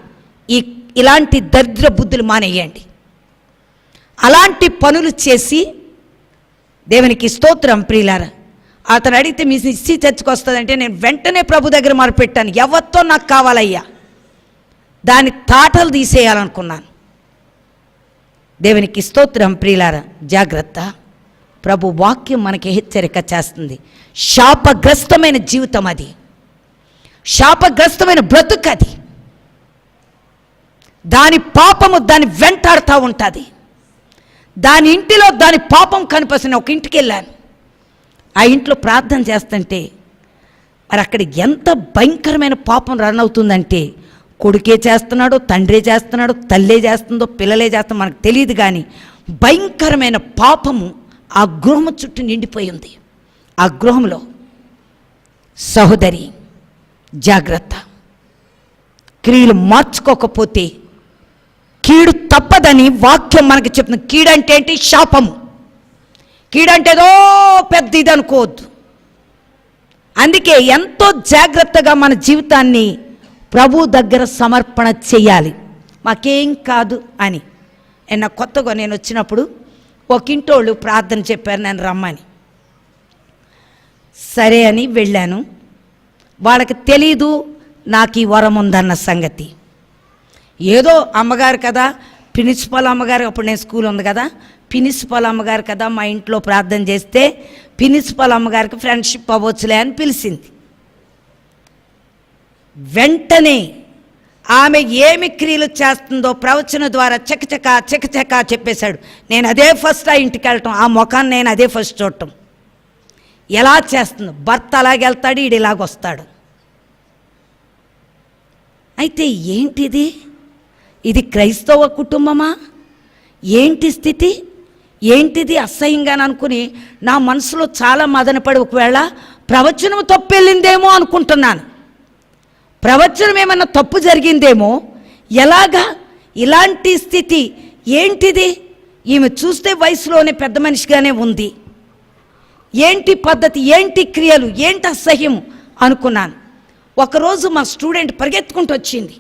ఇలాంటి దరిద్ర బుద్ధులు మానేయండి. అలాంటి పనులు చేసి దేవునికి స్తోత్రం. ప్రియులారా, అతను అడిగితే మీ ఇస్సి చర్చకు వస్తుందంటే నేను వెంటనే ప్రభు దగ్గర మొరపెట్టాను. ఎవరితో నాకు కావాలయ్యా, దాని తాటలు తీసేయాలనుకున్నాను. దేవునికి స్తోత్రం. ప్రియులారా, జాగ్రత్త. ప్రభు వాక్యం మనకి హెచ్చరిక చేస్తుంది. శాపగ్రస్తమైన జీవితం అది, శాపగ్రస్తమైన బ్రతుకు అది. దాని పాపము దాన్ని వెంటాడుతూ ఉంటుంది. దాని ఇంటిలో దాని పాపం కనిపిస్తుంది. ఒక ఇంటికి వెళ్ళాను. ఆ ఇంట్లో ప్రార్థన చేస్తుంటే మరి అక్కడ ఎంత భయంకరమైన పాపం రన్ అవుతుందంటే, కొడుకే చేస్తున్నాడో, తండ్రే చేస్తున్నాడో, తల్లే చేస్తుందో, పిల్లలే చేస్తుందో మనకు తెలియదు. కానీ భయంకరమైన పాపము ఆ గృహము చుట్టూ నిండిపోయింది. ఆ గృహంలో సహోదరి జాగ్రత్త. క్రియలు మార్చుకోకపోతే కీడు తప్పదని వాక్యం మనకి చెప్తుంది. కీడంటే ఏంటి? శాపము. కీడంటే ఏదో పెద్ద ఇది అనుకోవద్దు. అందుకే ఎంతో జాగ్రత్తగా మన జీవితాన్ని ప్రభు దగ్గర సమర్పణ చేయాలి. మాకేం కాదు అని. కొత్తగా నేను వచ్చినప్పుడు ఒక ఇంటోళ్ళు ప్రార్థన చెప్పారు నన్ను రమ్మని. సరే అని వెళ్ళాను. వాళ్ళకి తెలీదు నాకు ఈ వరం ఉందన్న సంగతి. ఏదో అమ్మగారు కదా, ప్రిన్సిపల్ అమ్మగారు, అప్పుడు నేను స్కూల్ ఉంది కదా, ప్రిన్సిపల్ అమ్మగారు కదా మా ఇంట్లో ప్రార్థన చేస్తే ప్రిన్సిపల్ అమ్మగారికి ఫ్రెండ్షిప్ అవ్వచ్చులే అని పిలిచింది. వెంటనే ఆమె ఏమి క్రియలు చేస్తుందో ప్రవచన ద్వారా చకచకా చెప్పేశాడు. నేను అదే ఫస్ట్ ఆ ఇంటికి వెళ్ళటం, ఆ ముఖాన్ని నేను అదే ఫస్ట్ చూడటం. ఎలా చేస్తుందో, భర్త అలాగే వెళ్తాడు, ఈడు ఇలాగొస్తాడు. అయితే ఏంటిది? ఇది క్రైస్తవ కుటుంబమా? ఏంటి స్థితి? ఏంటిది అసహ్యంగా అనుకుని నా మనసులో చాలా మదనపడి ఒకవేళ ప్రవచనం తప్పెళ్ళిందేమో అనుకుంటున్నాను. ప్రవచనం ఏమన్నా తప్పు జరిగిందేమో, ఎలాగా ఇలాంటి స్థితి ఏంటిది? ఈమె చూస్తే వయసులోనే పెద్ద మనిషిగానే ఉంది, ఏంటి పద్ధతి, ఏంటి క్రియలు, ఏంటి అసహ్యం అనుకున్నాను. ఒకరోజు మా స్టూడెంట్ పరిగెత్తుకుంటూ వచ్చింది.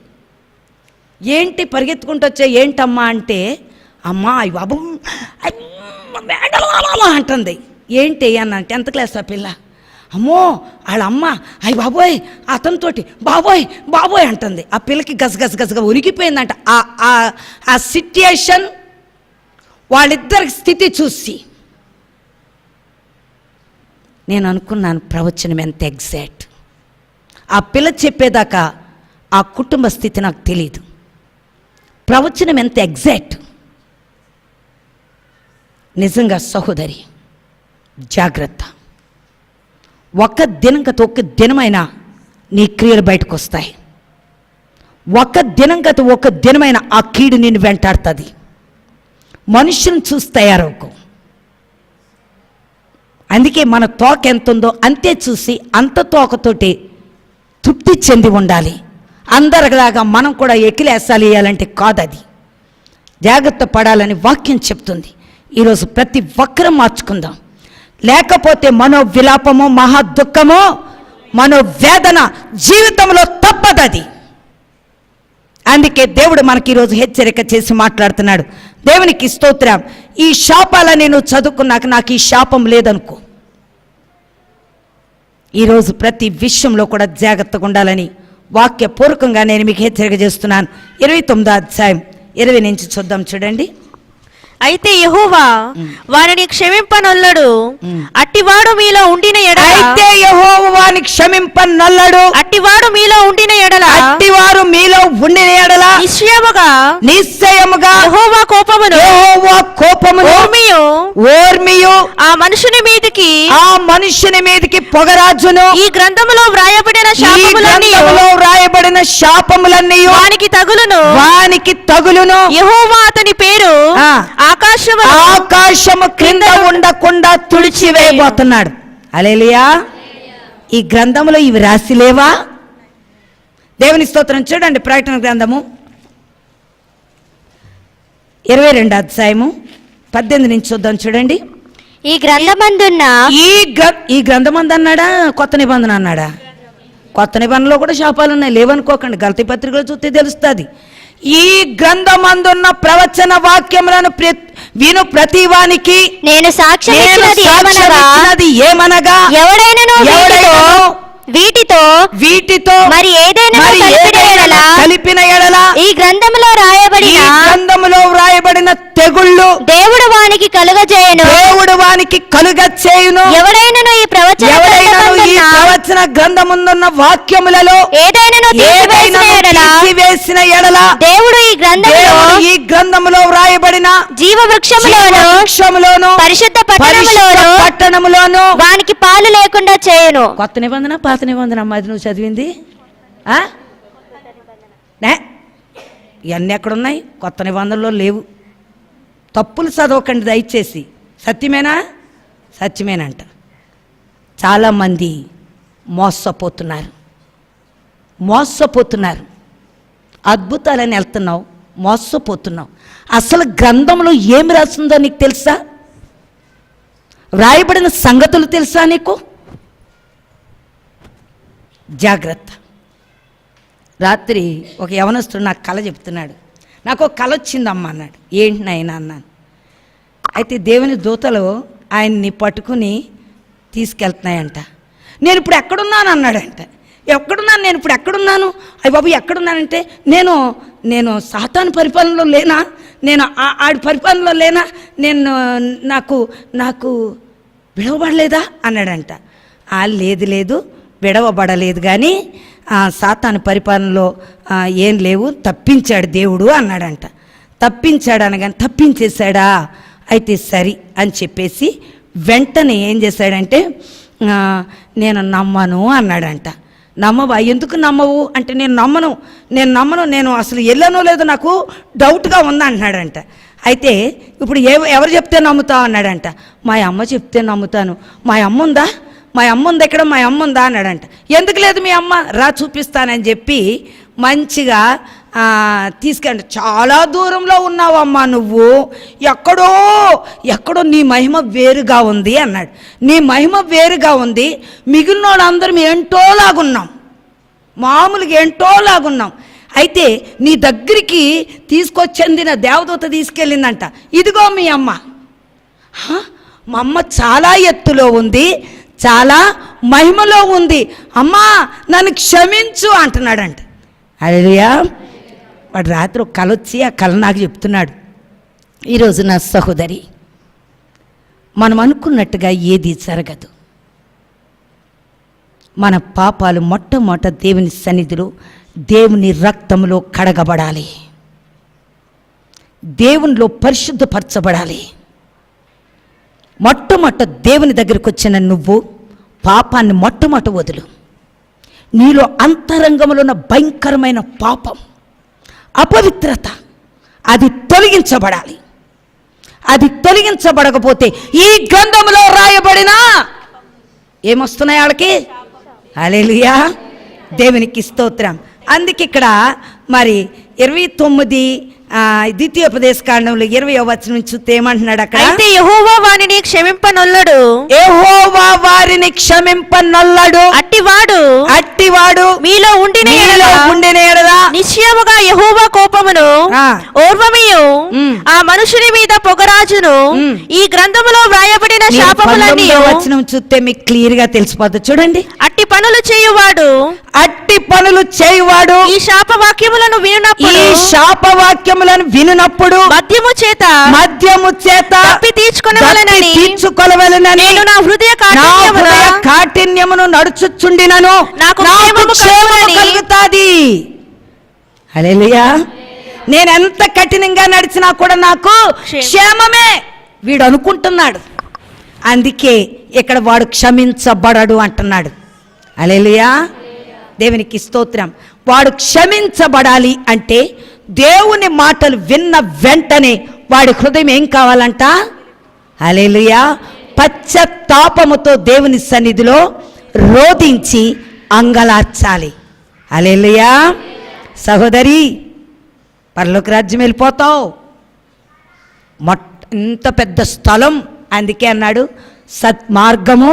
ఏంటి పరిగెత్తుకుంటూ వచ్చా ఏంటమ్మా అంటే, అమ్మా అయ్యి బాబు అంటుంది. ఏంటి అన్న 10th క్లాస్ ఆ పిల్ల. అమ్మో వాళ్ళ అమ్మ అయ్యి బాబోయ్ అతనితోటి బాబోయ్ బాబోయ్ అంటుంది. ఆ పిల్లకి గసగసగా ఉరిగిపోయిందంట ఆ సిట్యుయేషన్, వాళ్ళిద్దరి స్థితి చూసి. నేను అనుకున్నాను ప్రవచనం ఎంత ఎగ్జాక్ట్. ఆ పిల్ల చెప్పేదాకా ఆ కుటుంబ స్థితి నాకు తెలీదు. ప్రవచనం ఎంత ఎగ్జాక్ట్. నిజంగా సహోదరి జాగ్రత్త. ఒక్క దినమైనా నీ క్రియలు బయటకు వస్తాయి. ఒక్క దినమైన ఆ కీడు నిన్ను వెంటాడుతుంది. మనుషులను చూసి తయారవుకో. అందుకే మన తోక ఎంత ఉందో అంతే చూసి అంత తోకతోటి తృప్తి చెంది ఉండాలి. అందరిలాగా మనం కూడా ఎకిలేసాలి వేయాలంటే కాదది. జాగ్రత్త పడాలని వాక్యం చెప్తుంది. ఈరోజు ప్రతి ఒక్కరూ మార్చుకుందాం. లేకపోతే మనో విలాపమో మహా దుఃఖమో మనో వేదన జీవితంలో తప్పదది. అందుకే దేవుడు మనకి ఈరోజు హెచ్చరిక చేసి మాట్లాడుతున్నాడు. దేవునికి స్తోత్రం. ఈ శాపాలని నువ్వు చదువుకున్నాక నాకు ఈ శాపం లేదనుకో. ఈరోజు ప్రతి విషయంలో కూడా జాగ్రత్తగా ఉండాలని వాక్యపూర్వకంగా నేను మీకు హెచ్చరిక చేస్తున్నాను. 29వ అధ్యాయం 20 నుంచి చూద్దాం చూడండి. అయితే యెహోవా వారిని క్షమింపనొల్లడు, అట్టివాడు మీలో ఉండిన ఎడల. అయితే యెహోవా వారిని క్షమింపనొల్లడు, అట్టివాడు మీలో ఉండిన ఎడల. అట్టివారు మీలో ఉండిన ఎడల నిశ్చయముగా యెహోవా కోపమును ఓర్మియు ఆ మనుషుని మీదికి పొగరాజును ఈ గ్రంథములో వ్రాయబడిన శాపములన్నీ వానికి తగులును. యెహోవా అతని పేరు ఆకాశము క్రింద ఉండకుండా తుడిచివేయబోతున్నాడు. హల్లెలూయా. ఈ గ్రంథములో ఇవి రాసి లేవా? దేవుని స్తోత్రం. చూడండి ప్రకటన గ్రంథము 22వ అధ్యాయము 18 నుంచి చూద్దాం చూడండి. ఈ గ్రంథమందున్న ఈ గ్రంథమందు అన్నాడా, కొత్త నిబంధన అన్నాడా? కొత్త నిబంధనలో కూడా శాపాలు ఉన్నాయి, లేవనుకోకండి. గలతీ పత్రికలో చూస్తే తెలుస్తుంది. ఈ గ్రంథమందున్న ప్రవచన వాక్యములను విను ప్రతివానికి నేను సాక్ష్యమిచ్చినది ఏమనగా ఎవడైనను వీటితో మరి ఏదైనా కలిపిన ఎడల ఈ గ్రంథములో వ్రాయబడిన తెగుళ్ళు దేవుడు వానికి కలుగచేయును. ఎవడైనను ఈ ప్రవచన గ్రంథముందున్న వాక్యములలో ఏదైనా తీసివేసిన ఎడల దేవుడు ఈ గ్రంథములో వ్రాయబడిన జీవవృక్షములోను పరిశుద్ధ పట్టణములోను వానికి పాలు లేకుండా చేయును. కొత్త నిబంధన పాత నిబంధన అమ్మా అది నువ్వు చదివింది? ఇవన్నీ ఎక్కడున్నాయి? కొత్త నిబంధనలో లేవు. తప్పులు చదవకండి దయచేసి. సత్యమేనా? సత్యమేనంట. చాలామంది మోసపోతున్నారు. అద్భుతాలని వెళ్తున్నావు, మోసపోతున్నావు. అసలు గ్రంథంలో ఏమి రాస్తుందో నీకు తెలుసా? వ్రాయబడిన సంగతులు తెలుసా నీకు? జాగ్రత్త. రాత్రి ఒక యవనస్తుడు నాకు కళ చెప్తున్నాడు. నాకు ఒక కళ వచ్చిందమ్మా అన్నాడు. ఏంటి నాయనా అన్నాను. అయితే దేవుని దూతలు ఆయన్ని పట్టుకుని తీసుకెళ్తున్నాయంట. నేను ఇప్పుడు ఎక్కడున్నాను అన్నాడంట. నేను ఇప్పుడు ఎక్కడున్నాను? అయ్య బాబు ఎక్కడున్నానంటే నేను సాతాను పరిపాలనలో లేనా, నేను ఆడి పరిపాలనలో లేనా, నాకు విడవబడలేదా అన్నాడంట. లేదు విడవబడలేదు, కానీ సాతాను పరిపాలనలో ఏం లేవు, తప్పించాడు దేవుడు అన్నాడంట. తప్పించాడు అనగానే తప్పించేశాడా? అయితే సరి అని చెప్పేసి వెంటనే ఏం చేశాడంటే నేను నమ్మను అన్నాడంట. నమ్మవా? ఎందుకు నమ్మవు అంటే నేను నమ్మను, నేను అసలు వెళ్ళనో లేదో నాకు డౌట్గా ఉందా అంటున్నాడంట. అయితే ఇప్పుడు ఎవరు చెప్తే నమ్ముతావు అన్నాడంట. మా అమ్మ చెప్తే నమ్ముతాను. మా అమ్మ ఉందా, మా అమ్మ ఉంది ఎక్కడ, మా అమ్మ ఉందా అన్నాడంట. ఎందుకు లేదు మీ అమ్మ, రా చూపిస్తానని చెప్పి మంచిగా తీసుకెళ్ళి, చాలా దూరంలో ఉన్నావమ్మా నువ్వు, ఎక్కడో నీ మహిమ వేరుగా ఉంది అన్నాడు. నీ మహిమ వేరుగా ఉంది, మిగిలిన వాళ్ళందరం ఏంటోలాగున్నాం, మామూలుగా ఏంటోలాగున్నాం. అయితే నీ దగ్గరికి తీసుకొచ్చిందిన దేవదూత తీసుకెళ్ళిందంట. ఇదిగో మీ అమ్మ. మా అమ్మ చాలా ఎత్తులో ఉంది, చాలా మహిమలో ఉంది, అమ్మా నన్ను క్షమించు అంటున్నాడంట. హల్లెలూయా. వాడు రాత్రి ఒక కల వచ్చి ఆ కళ నాకు చెప్తున్నాడు. ఈరోజు నా సహోదరి, మనం అనుకున్నట్టుగా ఏది జరగదు. మన పాపాలు మొట్టమొదట దేవుని సన్నిధిలో దేవుని రక్తంలో కడగబడాలి, దేవునిలో పరిశుద్ధపరచబడాలి. మొట్టమొదట దేవుని దగ్గరికి వచ్చిన నువ్వు పాపాన్ని మొట్టమొదట వదులు. నీలో అంతరంగంలో ఉన్న భయంకరమైన పాపం, అపవిత్రత, అది తొలగించబడాలి. అది తొలగించబడకపోతే ఈ గ్రంథంలో రాయబడిన ఏమొస్తున్నాయి వాళ్ళకి? హల్లెలూయా, దేవునికి స్తోత్రం. అందుకే ఇక్కడ మరి 29 ద్వితీయోపదేశ కాండంలో 20వ వచనం చూస్తే ఏమంటున్నాడు అక్కడ? అయితే యెహోవా వారిని క్షమింపనొల్లడు, యెహోవా వారిని క్షమింపనొల్లడు, అట్టివాడు మీలో ఉండిన ఎడల నిశ్చయముగా యెహోవా కోపమును ఓర్వమియు ఆ మనుషుని మీద పొగరాజును ఈ గ్రంథములో వ్రాయబడిన శాపములన్నీ వచనం చూస్తే మీకు క్లియర్ గా తెలిసిపోతుంది. చూడండి, అట్టి పనులు చేయువాడు ఈ శాపవాక్యములను వినునప్పుడు మద్యము చేత తప్పి తీర్చుకొనవలెనని నేను నా హృదయ కాఠిన్యమును నడుచుచుండినను నాకు క్షేమము కలుగుతాది. హల్లెలూయా. నేను ఎంత కఠినంగా నడిచినా కూడా నాకు క్షేమమే వీడు అనుకుంటున్నాడు. అందుకే ఇక్కడ వాడు క్షమించబడడు అంటున్నాడు. హల్లెలూయా, దేవునికి స్తోత్రం. వాడు క్షమించబడాలి అంటే దేవుని మాటలు విన్న వెంటనే వాడి హృదయం ఏం కావాలంట? హల్లెలూయా, పశ్చాత్తాపముతో దేవుని సన్నిధిలో రోదించి అంగలార్చాలి. హల్లెలూయా. సహోదరి, పరలోక రాజ్యం వెళ్ళిపోతావు. ఇంత పెద్ద స్థలం, అందుకే అన్నాడు మార్గము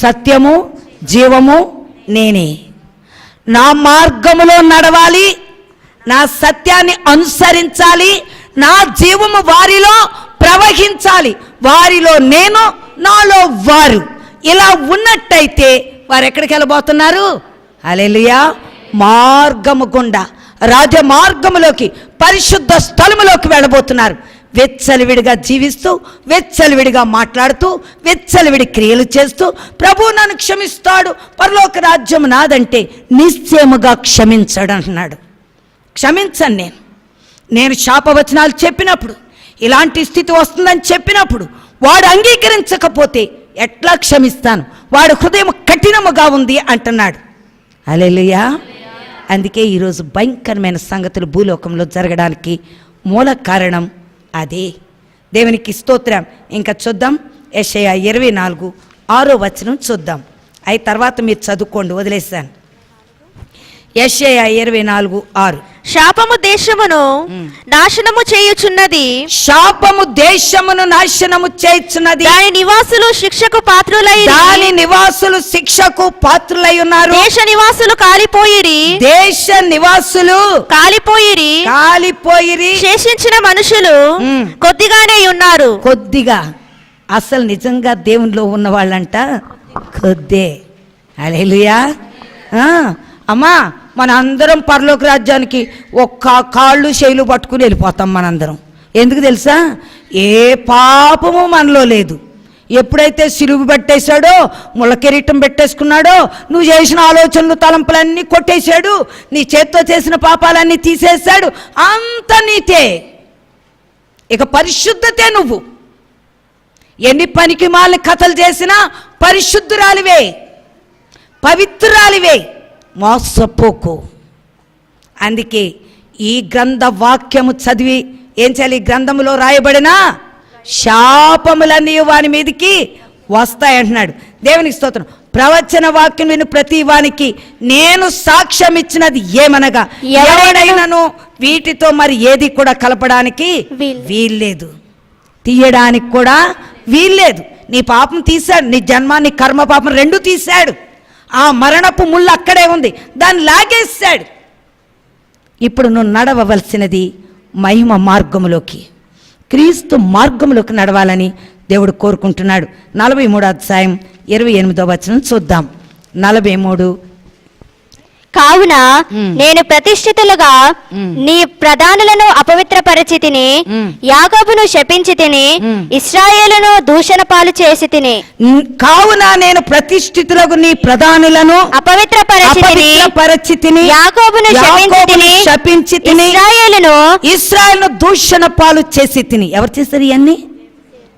సత్యము జీవము నేనే. నా మార్గములో నడవాలి, నా సత్యాన్ని అనుసరించాలి, నా జీవము వారిలో ప్రవహించాలి, వారిలో నేను నాలో వారు. ఇలా ఉన్నట్టయితే వారు ఎక్కడికి వెళ్ళబోతున్నారు? హల్లెలూయా, మార్గము గుండా రాజమార్గములోకి పరిశుద్ధ స్థలములోకి వెళ్ళబోతున్నారు. వెచ్చలివిడిగా జీవిస్తూ, వెచ్చలివిడిగా మాట్లాడుతూ, వెచ్చలివిడి క్రియలు చేస్తూ, ప్రభు నన్ను క్షమిస్తాడు, పరలోక రాజ్యం నాదంటే నిశ్చయముగా క్షమించడు అంటున్నాడు. క్షమించను నేను శాపవచనాలు చెప్పినప్పుడు, ఇలాంటి స్థితి వస్తుందని చెప్పినప్పుడు వాడు అంగీకరించకపోతే ఎట్లా క్షమిస్తాను? వాడు హృదయం కఠినముగా ఉంది అంటున్నాడు. హల్లెలూయా. అందుకే ఈరోజు భయంకరమైన సంగతులు భూలోకంలో జరగడానికి మూల కారణం అదే. దేవునికి స్తోత్రం. ఇంకా చూద్దాం, యెషయా 24:6 వచనం చూద్దాం. అయి తర్వాత మీరు చదువుకోండి, వదిలేసాను. యెషయా 24:6. శాపము దేశమును నాశనము చేయుచున్నది, శాపము దేశమును నాశనము చేయుచున్నది, దాని నివాసులు శిక్షకు పాత్రులై ఉన్నారు. దేశ నివాసులు కాలిపోయిరి, శేషించిన మనుషులు కొద్దిగానే ఉన్నారు. కొద్దిగా, అసలు నిజంగా దేవునిలో ఉన్న వాళ్ళంట కొద్దే. హల్లెలూయా. అమ్మా, మన అందరం పరలోక రాజ్యానికి ఒక్క కాళ్ళు చేతులు పట్టుకుని వెళ్ళిపోతాం మనందరం. ఎందుకు తెలుసా? ఏ పాపము మనలో లేదు. ఎప్పుడైతే సిలువు పెట్టేశాడో, ముళ్ళ కిరీటం పెట్టేసుకున్నాడో, నువ్వు చేసిన ఆలోచనలు తలంపులన్నీ కొట్టేశాడు, నీ చేత్తో చేసిన పాపాలన్నీ తీసేశాడు, అంత నీతే. ఇక పరిశుద్ధతే. నువ్వు ఎన్ని పనికి మాలిన కథలు చేసినా పరిశుద్ధురాలివే, పవిత్రురాలివే, మోసపోకు. అందుకే ఈ గ్రంథ వాక్యము చదివి ఏం చేయాలి? గ్రంథములో రాయబడిన శాపములన్నీ వాని మీదకి వస్తాయంటున్నాడు. దేవునికి స్తోత్రం. ప్రవచన వాక్యం విను ప్రతి వానికి నేను సాక్ష్యం ఇచ్చినది ఏమనగా, ఎవడైనను వీటితో మరి ఏది కూడా కలపడానికి వీల్లేదు, తీయడానికి కూడా వీల్లేదు. నీ పాపం తీశాడు, నీ జన్మ నీ కర్మ పాపం రెండు తీశాడు. ఆ మరణపు ముళ్ళు అక్కడే ఉంది, దాన్ని లాగేశాడు. ఇప్పుడు నువ్వు నడవవలసినది మహిమ మార్గములోకి, క్రీస్తు మార్గములోకి నడవాలని దేవుడు కోరుకుంటున్నాడు. 43వ అధ్యాయం 28వ వచనం చూద్దాం. 43. కావున నేను ప్రతిష్ఠితులుగా నీ ప్రధానులను అపవిత్రపరిచితిని, యాకోబును శపించితిని, ఇశ్రాయేలును దూషణ పాలు చేసితిని. కావున నేను ప్రతిష్ఠితులకు నీ ప్రధానులను అపవిత్రపరిచితిని, యాకోబును శపించితిని, ఇశ్రాయేలును దూషణ పాలు చేసి తిని. ఎవరు చేశారు ఇవన్నీ?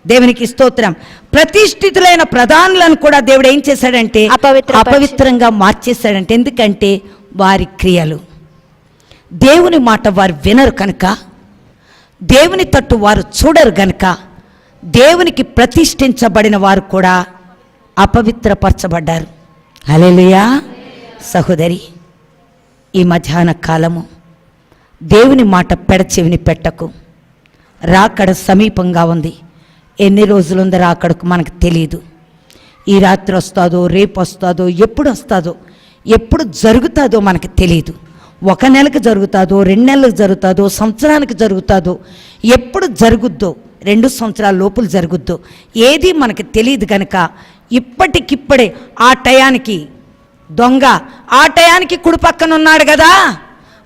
దేవునికి స్తోత్రం. ప్రతిష్ఠితులైన ప్రధానులను కూడా దేవుడు ఏం చేశాడంటే అపవిత్రంగా మార్చేశాడంటే, ఎందుకంటే వారి క్రియలు, దేవుని మాట వారు వినరు కనుక, దేవుని తట్టు వారు చూడరు గనుక, దేవునికి ప్రతిష్ఠించబడిన వారు కూడా అపవిత్రపరచబడ్డారు. హల్లెలూయా. సహోదరి, ఈ మధ్యాహ్న కాలము దేవుని మాట పెడచెవిని పెట్టకు. రాకడ సమీపంగా ఉంది. ఎన్ని రోజులుందో రాకడకు మనకు తెలియదు. ఈ రాత్రి వస్తుందో, రేపు వస్తుందో, ఎప్పుడు వస్తుందో, ఎప్పుడు జరుగుతుందో మనకు తెలియదు. 1 నెలకు జరుగుతుందో, 2 నెలలకు జరుగుతుందో, సంవత్సరానికి జరుగుతుందో, ఎప్పుడు జరుగుద్దో, 2 సంవత్సరాల లోపల జరుగుద్దో, ఏది మనకు తెలియదు కనుక ఇప్పటికిప్పుడే ఆ టయానికి దొంగ ఆ టయానికి కుడి పక్కన ఉన్నాడు కదా,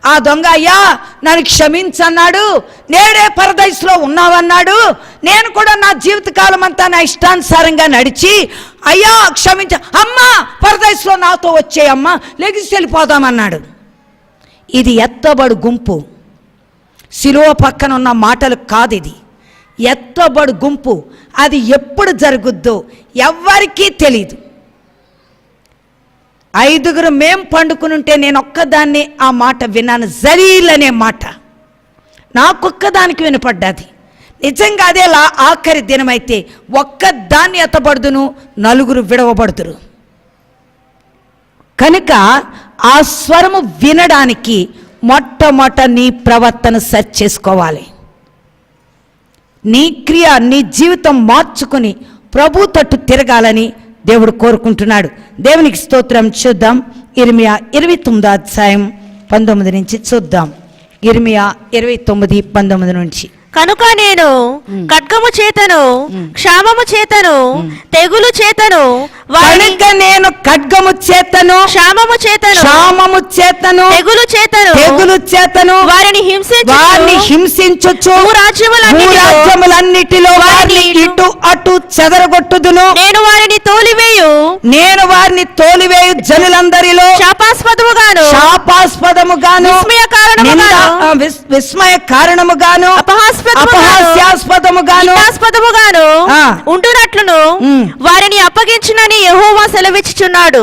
ఆ దొంగ అయ్యా నన్ను క్షమించన్నాడు, నేడే పరదైస్లో ఉన్నావన్నాడు, నేను కూడా నా జీవితకాలం అంతా నా ఇష్టానుసారంగా నడిచి అయ్యా క్షమించ, అమ్మా పరదైస్లో నాతో వచ్చేయమ్మా, లెగిసి వెళ్ళిపోదామన్నాడు. ఇది ఎత్తబడు గుంపు, శిలువ పక్కన ఉన్న మాటలు కాదు, ఇది ఎత్తబడు గుంపు. అది ఎప్పుడు జరుగుద్దో ఎవ్వరికీ తెలీదు. 5గురు మేం పండుకుని ఉంటే నేను ఒక్కదాన్ని ఆ మాట విన్నాను, జరీలనే మాట నాకొక్కదానికి వినపడ్డది. నిజంగా అదే ఆఖరి దినమైతే ఒక్కదాన్ని ఎత్తబడుదును, 4 విడవబడుదురు. కనుక ఆ స్వరము వినడానికి మొట్టమొదట నీ ప్రవర్తన సెట్ చేసుకోవాలి. నీ క్రియ, నీ జీవితం మార్చుకుని ప్రభు తట్టు తిరగాలని దేవుడు కోరుకుంటున్నాడు. దేవునికి స్తోత్రం. చూద్దాం. ఇర్మియా 29వ అధ్యాయం 19 నుంచి చూద్దాం. ఇర్మియా 29:19 నుంచి. కనుక నేను ఖడ్గము చేతను, క్షామము చేతను, తెగులు చేతను, కనుక నేను ఖడ్గము చేతను, క్షామము చేతను, తెగులు చేతను వారిని హింసించుచు రాజ్యములన్నిటిలో వారిని ఇటు అటు చెదరగొట్టుదును. నేను వారిని తోలివేయు జనులందరిలో శాపాస్పదముగాను విస్మయ కారణముగాను అపహాస్యాస్పదముగాను ఉండునట్లును వారిని అప్పగించునని యెహోవా సెలవిచ్చుచున్నాడు.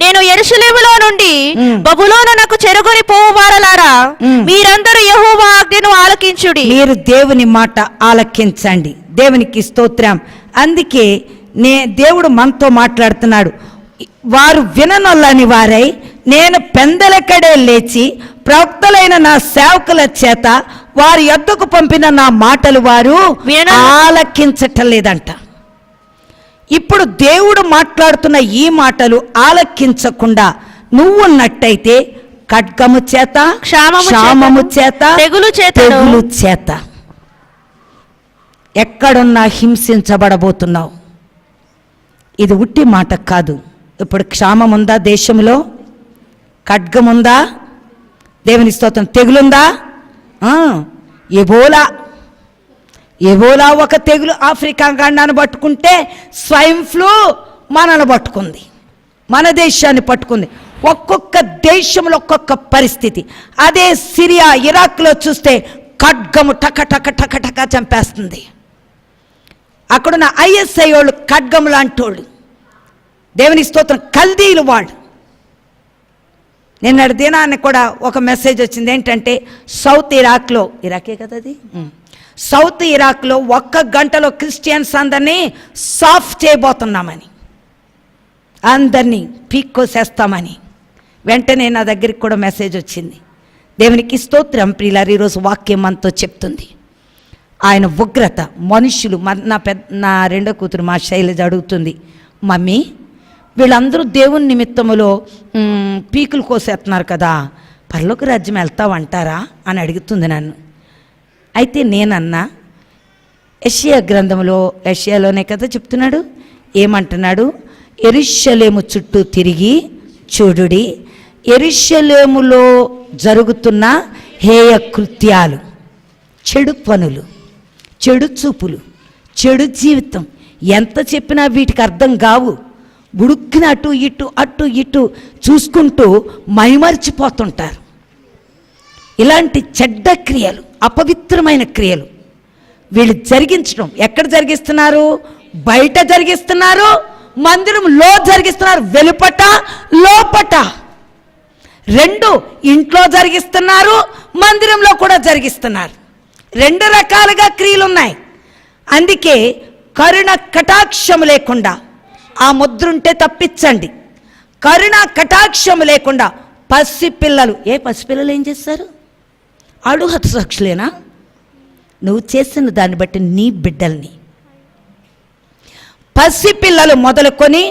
నేను యెరూషలేములో నుండి బబులోనునకు చెరగొని పోవువారలారా, మీరందరూ యెహోవా ఆజ్ఞను ఆలకించుడి. మీరు దేవుని మాట ఆలకించండి. దేవునికి స్తోత్రం. అందుకే దేవుడు మనతో మాట్లాడుతున్నాడు. వారు విననొల్లని వారై నేను పెందలకడే లేచి ప్రవక్తలైన నా సేవకుల చేత వారి యొద్దకు పంపిన నా మాటలు వారు ఆలకించటం లేదంట. ఇప్పుడు దేవుడు మాట్లాడుతున్న ఈ మాటలు ఆలకించకుండా నువ్వున్నట్టయితే ఖడ్గము చేత, క్షామము చేత, తెగులు చేత ఎక్కడున్నా హింసించబడబోతున్నావు. ఇది ఉట్టి మాట కాదు. ఇప్పుడు క్షామం ఉందా దేశంలో? ఖడ్గముందా? దేవుని స్తోత్రం. తెగులుందా? ఎబోలా ఒక తెగులు ఆఫ్రికా ఖండాన్ని పట్టుకుంటే స్వైన్ ఫ్లూ మనల్ని పట్టుకుంది, మన దేశాన్ని పట్టుకుంది. ఒక్కొక్క దేశంలో ఒక్కొక్క పరిస్థితి. అదే సిరియా, ఇరాక్లో చూస్తే ఖడ్గము టక టక టక టక చంపేస్తుంది. అక్కడున్న ISI వాళ్ళు ఖడ్గము లాంటి వాళ్ళు. దేవుని స్తోత్రం. కల్దీలు వాళ్ళు. నిన్నటి దినాన్ని కూడా ఒక మెసేజ్ వచ్చింది ఏంటంటే సౌత్ ఇరాకే కదా అది, సౌత్ ఇరాక్లో 1 గంటలో క్రిస్టియన్స్ అందరినీ సాఫ్ చేయబోతున్నామని, అందరినీ పీక్కోసేస్తామని. వెంటనే నా దగ్గరికి కూడా మెసేజ్ వచ్చింది. దేవునికి స్తోత్రం ప్రియులారు. ఈరోజు వాక్యం మనతో చెప్తుంది ఆయన ఉగ్రత. మనుషులు నా రెండో కూతురు మా శైలజ అడుగుతుంది, మమ్మీ వీళ్ళందరూ దేవుని నిమిత్తములో పీకులు కోసేస్తున్నారు కదా, పరలోక రాజ్యం వెళ్తావంటారా అని అడుగుతుంది నన్ను. అయితే నేనన్నా, యెషయా గ్రంథంలో, యెషయాలోనే కదా చెప్తున్నాడు, ఏమంటున్నాడు, యెరూషలేము చుట్టూ తిరిగి చూడుడి, యెరూషలేములో జరుగుతున్న హేయ కృత్యాలు, చెడు పనులు, చెడు చూపులు, చెడు జీవితం ఎంత చెప్పినా వీటికి అర్థం కావు. బుడుక్కున అటు ఇటు చూసుకుంటూ మైమరిచిపోతుంటారు. ఇలాంటి చెడ్డ క్రియలు, అపవిత్రమైన క్రియలు వీళ్ళు జరిగించడం. ఎక్కడ జరిగిస్తున్నారు? బయట జరిగిస్తున్నారు, మందిరంలో జరిగిస్తున్నారు, వెలుపట లోపట. 2 ఇంట్లో జరిగిస్తున్నారు, మందిరంలో కూడా జరిగిస్తున్నారు. 2 రకాలుగా క్రియలు ఉన్నాయి. అందుకే కరుణ కటాక్షము లేకుండా, ఆ ముద్రుంటే తప్పించండి, కరుణ కటాక్షము లేకుండా పసిపిల్లలు, పసిపిల్లలు ఏం చేస్తారు? ఆడు హతసాక్షులేనా? నువ్వు చేసిన దాన్ని బట్టి నీ బిడ్డల్ని, పసిపిల్లలు మొదలుకొని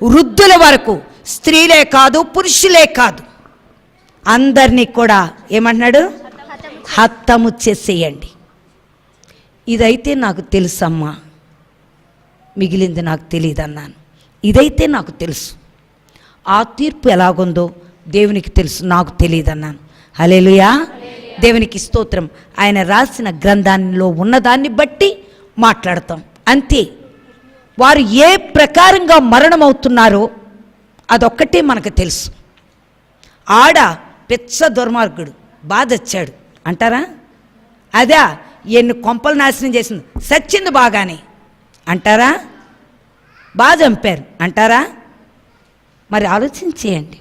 వృద్ధుల వరకు, స్త్రీలే కాదు పురుషులే కాదు, అందరినీ కూడా ఏమంటున్నాడు? హతము చేసేయండి. ఇదైతే నాకు తెలుసమ్మా, మిగిలింది నాకు తెలియదు అన్నాను. ఇదైతే నాకు తెలుసు, ఆ తీర్పు ఎలాగుందో దేవునికి తెలుసు, నాకు తెలియదు అన్నాను. హల్లెలూయా, దేవునికి స్తోత్రం. ఆయన రాసిన గ్రంథాల్లో ఉన్నదాన్ని బట్టి మాట్లాడతాం అంతే. వారు ఏ ప్రకారంగా మరణమవుతున్నారో అదొక్కటే మనకు తెలుసు. ఆడ పెచ్చ దుర్మార్గుడు బాధొచ్చాడు అంటారా? అదా ఎన్ని కొంపలు నాశనం చేసింది, సచ్చింది బాగానే అంటారా? బాగా చంపారు అంటారా? మరి ఆలోచించేయండి,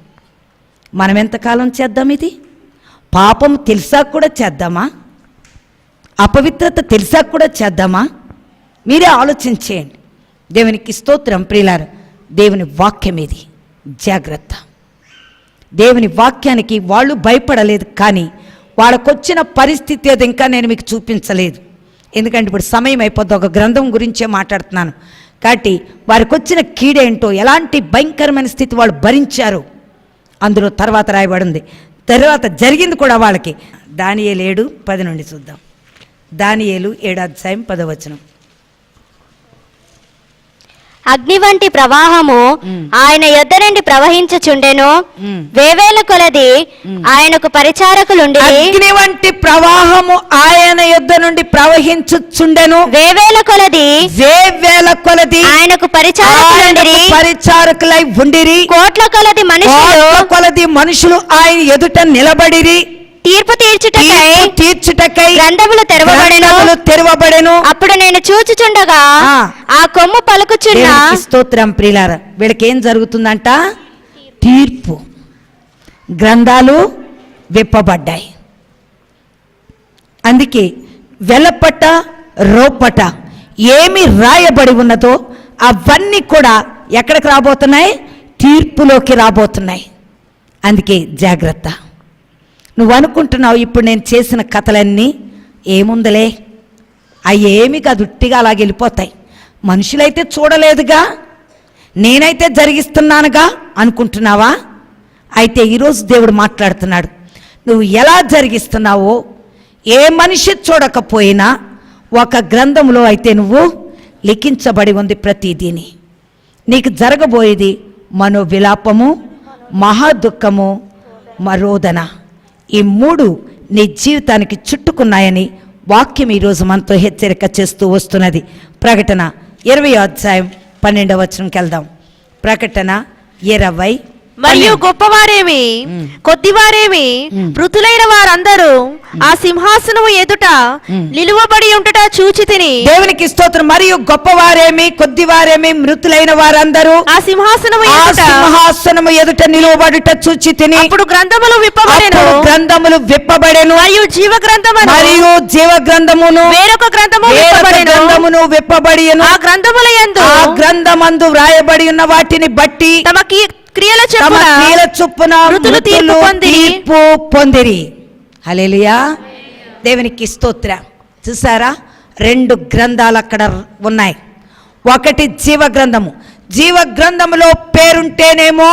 మనం ఎంతకాలం చేద్దాం ఇది? పాపం తెలిసాక కూడా చేద్దామా? అపవిత్రత తెలిసాక కూడా చేద్దామా? మీరే ఆలోచించేయండి. దేవునికి స్తోత్రం ప్రియులారా. దేవుని వాక్యం ఇది, జాగ్రత్త. దేవుని వాక్యానికి వాళ్ళు భయపడలేదు, కానీ వాళ్ళకొచ్చిన పరిస్థితి అది ఇంకా నేను మీకు చూపించలేదు. ఎందుకంటే ఇప్పుడు సమయం అయిపోద్ది, ఒక గ్రంథం గురించే మాట్లాడుతున్నాను కాబట్టి వారికి వచ్చిన కీడేంటో, ఎలాంటి భయంకరమైన స్థితి వాళ్ళు భరించారు అందులో తర్వాత రాయబడింది. తర్వాత జరిగింది కూడా వాళ్ళకి. దానియేలు 7:10 నుండి చూద్దాం. దానియేలు 7:10. అగ్ని వంటి ప్రవాహము ఆయన యొద్ద నుండి ప్రవహించుచుండెను, వేవేల కొలది ఆయనకు పరిచారకులుండి. అగ్ని వంటి ప్రవాహము ఆయన యొద్ద నుండి ప్రవహించుచుండెను, వేవేల కొలది ఆయనకు పరిచారకులై ఉండిరి. కోట్ల కొలది మనుషులు ఆయన ఎదుట నిలబడిరి. తీర్పు తీర్చుటకై గ్రంథములు తెరవబడెను. అప్పుడు నేను చూచుచుండగా ఆ కొమ్ము పలుకుచున్న. స్తోత్రం ప్రియులారా. వీళ్ళకి ఏం జరుగుతుందంట? తీర్పు. గ్రంథాలు విప్పబడ్డాయి. అందుకే వెలపట రోపట ఏమి రాయబడి ఉన్నదో అవన్నీ కూడా ఎక్కడికి రాబోతున్నాయి? తీర్పులోకి రాబోతున్నాయి. అందుకే జాగ్రత్త. నువ్వు అనుకుంటున్నావు ఇప్పుడు నేను చేసిన కథలన్నీ ఏముందలే, అవి ఏమి కాదు, ఉట్టిగా అలాగే వెళ్ళిపోతాయి. మనుషులైతే చూడలేదుగా, నేనైతే జరిగిస్తున్నానుగా అనుకుంటున్నావా? అయితే ఈరోజు దేవుడు మాట్లాడుతున్నాడు. నువ్వు ఎలా జరిగిస్తున్నావో ఏ మనిషి చూడకపోయినా ఒక గ్రంథంలో అయితే నువ్వు లిఖించబడి ఉంది. ప్రతిదీని నీకు జరగబోయేది మనోవిలాపము, మహాదుఃఖము, మరోదన. ఈ 3 నీ జీవితానికి చుట్టుకున్నాయని వాక్యం ఈరోజు మనతో హెచ్చరిక చేస్తూ వస్తున్నది. ప్రకటన 20:12 వెళ్దాం. ప్రకటన 20:12. మరియు గొప్పవారేమి కొద్దివారేమి మృతులైన వారందరూ ఆ సింహాసనము ఎదుట నిలువబడి ఉంటట చూచి తిని. దేవునికి స్తోత్రం. మరియు గొప్పవారేమి కొద్దివారేమి మృతులైన వారందరూ ఆ సింహాసనము ఎదుట నిలువబడుట చూచి తిని. అప్పుడు గ్రంథములు విప్పబడెను మరియు జీవ గ్రంథమును వేరొక గ్రంథమును విప్పబడెను. ఆ గ్రంథమందు వ్రాయబడి ఉన్న వాటిని బట్టి తమ క్రియల చొప్పున మృతులు తీర్పు పొందిరి. హల్లెలూయా. దేవునికి స్తోత్రం. చూసారా, 2 గ్రంథాలు అక్కడ ఉన్నాయి. ఒకటి జీవ గ్రంథము. జీవ గ్రంథములో పేరుంటేనేమో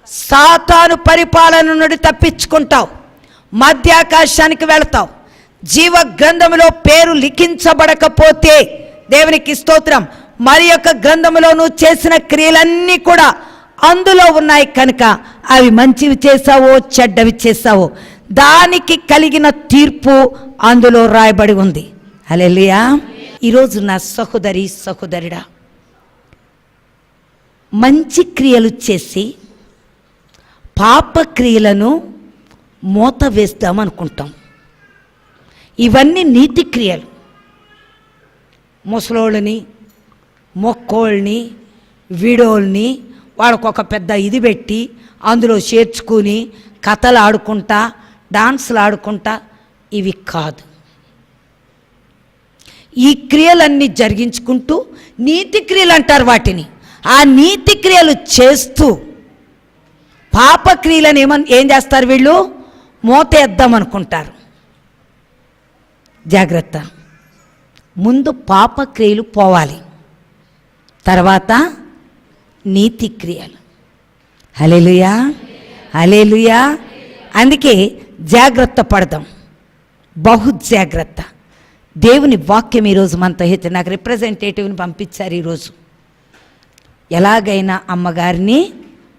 సాతాను పరిపాలన నుండి తప్పించుకుంటావు, మధ్యాకాశానికి వెళతావు. జీవ గ్రంథములో పేరు లిఖించబడకపోతే దేవునికి స్తోత్రం, మరి యొక్క గ్రంథములో నువ్వు చేసిన క్రియలన్నీ కూడా అందులో ఉన్నాయి కనుక అవి మంచివి చేసావో చెడ్డవి చేసావో దానికి కలిగిన తీర్పు అందులో రాయబడి ఉంది. హల్లెలూయా. ఈరోజు నా సహోదరి సహోదరుడా, మంచి క్రియలు చేసి పాప క్రియలను మూత వేస్తామనుకుంటాం. ఇవన్నీ నీతి క్రియలు. ముసలోళ్ళని, మొక్కోళ్ళని, విడోల్ని వాళ్ళకు ఒక పెద్ద ఇది పెట్టి అందులో చేర్చుకుని కథలు ఆడుకుంటా డాన్సులు ఆడుకుంటా ఇవి కాదు. ఈ క్రియలన్నీ జరిగించుకుంటూ నీతి క్రియలు అంటారు వాటిని. ఆ నీతి క్రియలు చేస్తూ పాప క్రియలను ఏం చేస్తారు వీళ్ళు? మోతేద్దాం అనుకుంటారు. జాగ్రత్త. ముందు పాప క్రియలు పోవాలి, తర్వాత నీతి క్రియలు. హల్లెలూయా, హల్లెలూయా. అందుకే జాగ్రత్త పడదాం, బహు జాగ్రత్త. దేవుని వాక్యం ఈరోజు మనతో హెచ్చరి. నాకు రిప్రజెంటేటివ్ని పంపించారు ఈరోజు. ఎలాగైనా అమ్మగారిని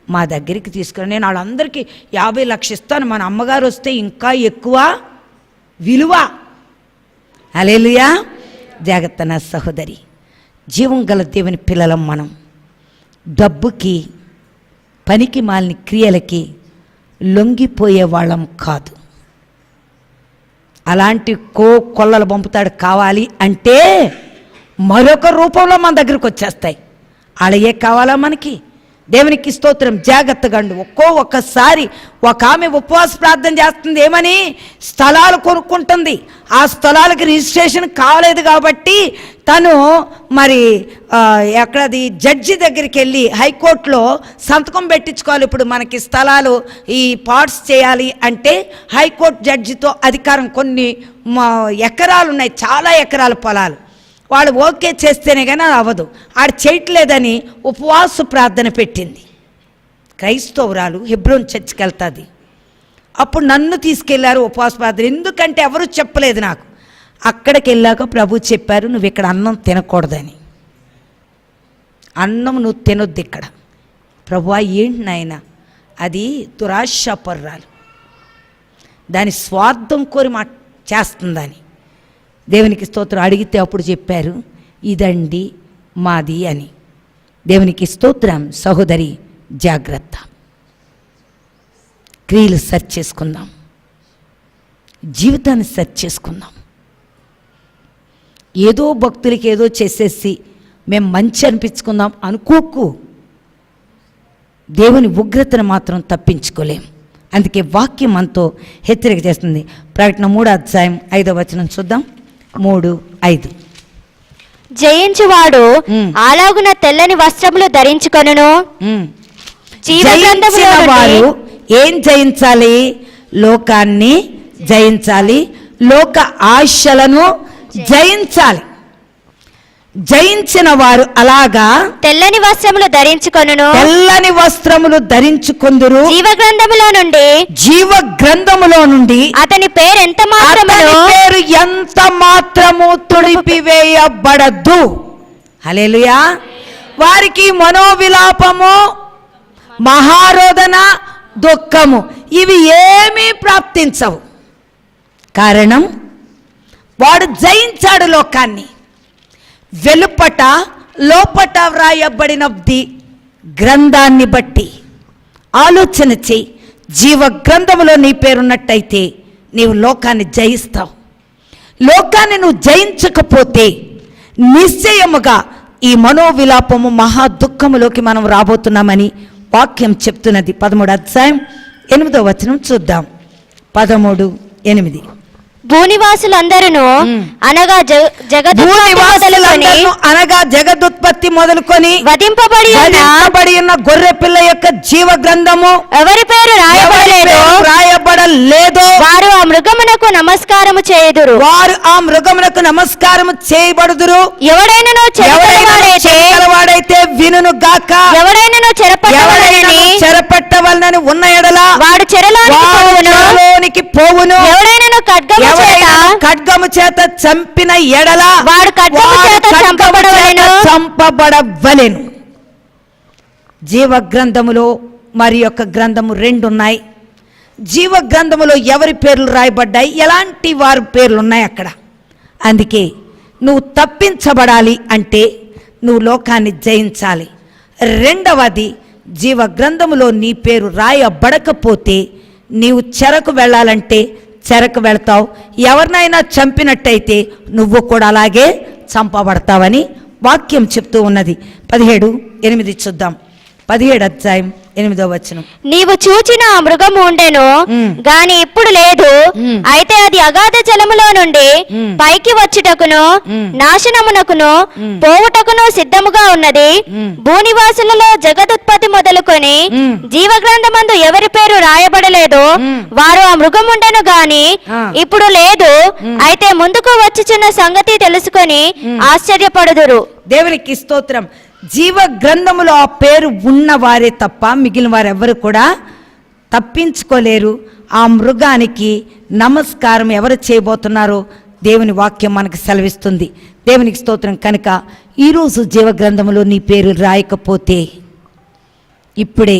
మా దగ్గరికి తీసుకుని, నేను వాళ్ళందరికీ 50 లక్షలు ఇస్తాను, మన అమ్మగారు వస్తే ఇంకా ఎక్కువ విలువ. హల్లెలూయా. జాగ్రత్త నా సహోదరి. జీవం గల దేవుని పిల్లలం మనం. డబ్బుకి, పనికి మాలిన క్రియలకి లొంగిపోయే వాళ్ళం కాదు. అలాంటి కొల్లలు పంపుతాడు కావాలి అంటే మరొక రూపంలో మన దగ్గరికి వచ్చేస్తాయి. అలాగే కావాలా మనకి? దేవునికి స్తోత్రం. జాగ్రత్తగా అండు. ఒక్కొక్కసారి ఒక ఆమె ఉపవాస ప్రార్థన చేస్తుంది. ఏమని? స్థలాలు కొనుక్కుంటుంది. ఆ స్థలాలకి రిజిస్ట్రేషన్ కాలేదు కాబట్టి తను మరి ఎక్కడది జడ్జి దగ్గరికి వెళ్ళి హైకోర్టులో సంతకం పెట్టించుకోవాలి. ఇప్పుడు మనకి స్థలాలు ఈ పార్ట్స్ చేయాలి అంటే హైకోర్టు జడ్జితో అధికారం. కొన్ని ఎకరాలు ఉన్నాయి, చాలా ఎకరాల పొలాలు. వాళ్ళు ఓకే చేస్తేనే కానీ అది అవ్వదు. ఆడు చేయట్లేదని ఉపవాస ప్రార్థన పెట్టింది. క్రైస్తవురాలు హెబ్రోన్ చర్చికి వెళ్తుంది. అప్పుడు నన్ను తీసుకెళ్లారు ఉపవాస ప్రార్థన. ఎందుకంటే ఎవరు చెప్పలేదు నాకు. అక్కడికి వెళ్ళాక ప్రభు చెప్పారు, నువ్వు ఇక్కడ అన్నం తినకూడదని. అన్నం నువ్వు తినొద్దు ఇక్కడ. ప్రభువా ఏంటి నాయన? అది దురాశపర్రాలు, దాని స్వార్థం కోరి చేస్తుందని. దేవునికి స్తోత్రం. అడిగితే అప్పుడు చెప్పారు, ఇదండి మాది అని. దేవునికి స్తోత్రం. సహోదరి జాగ్రత్త. క్రియలు సెర్చ్ చేసుకుందాం, జీవితాన్ని సెర్చ్ చేసుకుందాం. ఏదో భక్తులకి ఏదో చేసేసి మేము మంచి అనిపించుకుందాం అనుకోకు. దేవుని ఉగ్రతను మాత్రం తప్పించుకోలేం. అందుకే వాక్యం మనతో హెచ్చరిక చేస్తుంది. ప్రకటన 3:5 చూద్దాం. 3:5. జయించువాడు అలాగున తెల్లని వస్త్రములు ధరించుకొనును. వారు ఏం జయించాలి? లోకాన్ని జయించాలి, లోక ఆశలను జయించాలి. జయించిన వారు అలాగా తెల్లని వస్త్రములు ధరించుకొనును. తెల్లని వస్త్రములు ధరించుకొందురు. జీవ గ్రంథములో నుండి అతని పేరు ఎంత మాత్రము తుడిపివేయబడదు. హల్లెలూయా. వారికి మనోవిలాపము, మహారోదన, దుఃఖము ఇవి ఏమీ ప్రాప్తించవు. కారణం వాడు జయించాడు లోకాన్ని. వెలుపట లోపట వ్రాయబడినది గ్రంథాన్ని బట్టి ఆలోచన చెయ్యి. జీవ గ్రంథములో నీ పేరున్నట్టయితే నీవు లోకాన్ని జయిస్తావు. లోకాన్ని నువ్వు జయించకపోతే నిశ్చయముగా ఈ మనోవిలాపము మహా దుఃఖములోకి మనం రాబోతున్నామని వాక్యం చెప్తున్నది. 13వ అధ్యాయం 8వ వచనం చూద్దాం. 13:8. భూనివాసులందరూ అనగా జగదుత్పత్తి మొదలుకొని వధింపబడి ఉన్న గొర్రె పిల్ల యొక్క జీవ గ్రంథము ఎవరి పేరు రాయబడలేదో వారు ఆ మృగమునకు నమస్కారము చేయుదురు. చేయబడుదురు. ఎవడైనను చెరపట్టవాడైతే వినును గాక. ఎవడైనను చెరపట్టవలనని ఉన్న ఎడల వాడు చెరలోనికి పోవును. ఎవడైనను ఖడ్గము చేత చంపిన ఎడల వాడు ఖడ్గము చేత చంపబడవలెను. జీవ గ్రంథములో మరి యొక్క గ్రంథము 2 ఉన్నాయి. జీవ గ్రంథములో ఎవరి పేర్లు రాయబడ్డాయి, ఎలాంటి వారి పేర్లు ఉన్నాయి అక్కడ. అందుకే నువ్వు తప్పించబడాలి అంటే నువ్వు లోకాన్ని జయించాలి. రెండవది, జీవ గ్రంథములో నీ పేరు రాయబడకపోతే నీవు చెరకు వెళ్ళాలంటే చెరకు వెళ్తావు. ఎవరినైనా చంపినట్టయితే నువ్వు కూడా అలాగే చంపబడతావని వాక్యం చెప్తూ ఉన్నది. 17:8 చూద్దాం. 17వ అధ్యాయం 8వ వచనం. నీవు చూచిన ఆ మృగము ఉండెను గాని ఇప్పుడు లేదు. అయితే అది అగాధ జలములో నుండి పైకి వచ్చుటకును నాశనమునకును పోవుటకును సిద్ధముగా ఉన్నది. భూనివాసులలో జగదుత్పత్తి మొదలుకొని జీవగ్రంథమందు ఎవరి పేరు రాయబడలేదో వారు ఆ మృగముండెను గాని ఇప్పుడు లేదు. అయితే ముందుకు వచ్చుచున్న సంగతి తెలుసుకొని ఆశ్చర్యపడుదురు. దేవునికి స్తోత్రం. జీవ గ్రంథములో ఆ పేరు ఉన్నవారే తప్ప మిగిలిన వారెవ్వరు కూడా తప్పించుకోలేరు. ఆ మృగానికి నమస్కారం ఎవరు చేయబోతున్నారో దేవుని వాక్యం మనకు సెలవిస్తుంది. దేవునికి స్తోత్రం. కనుక ఈరోజు జీవ గ్రంథములో నీ పేరు రాయకపోతే ఇప్పుడే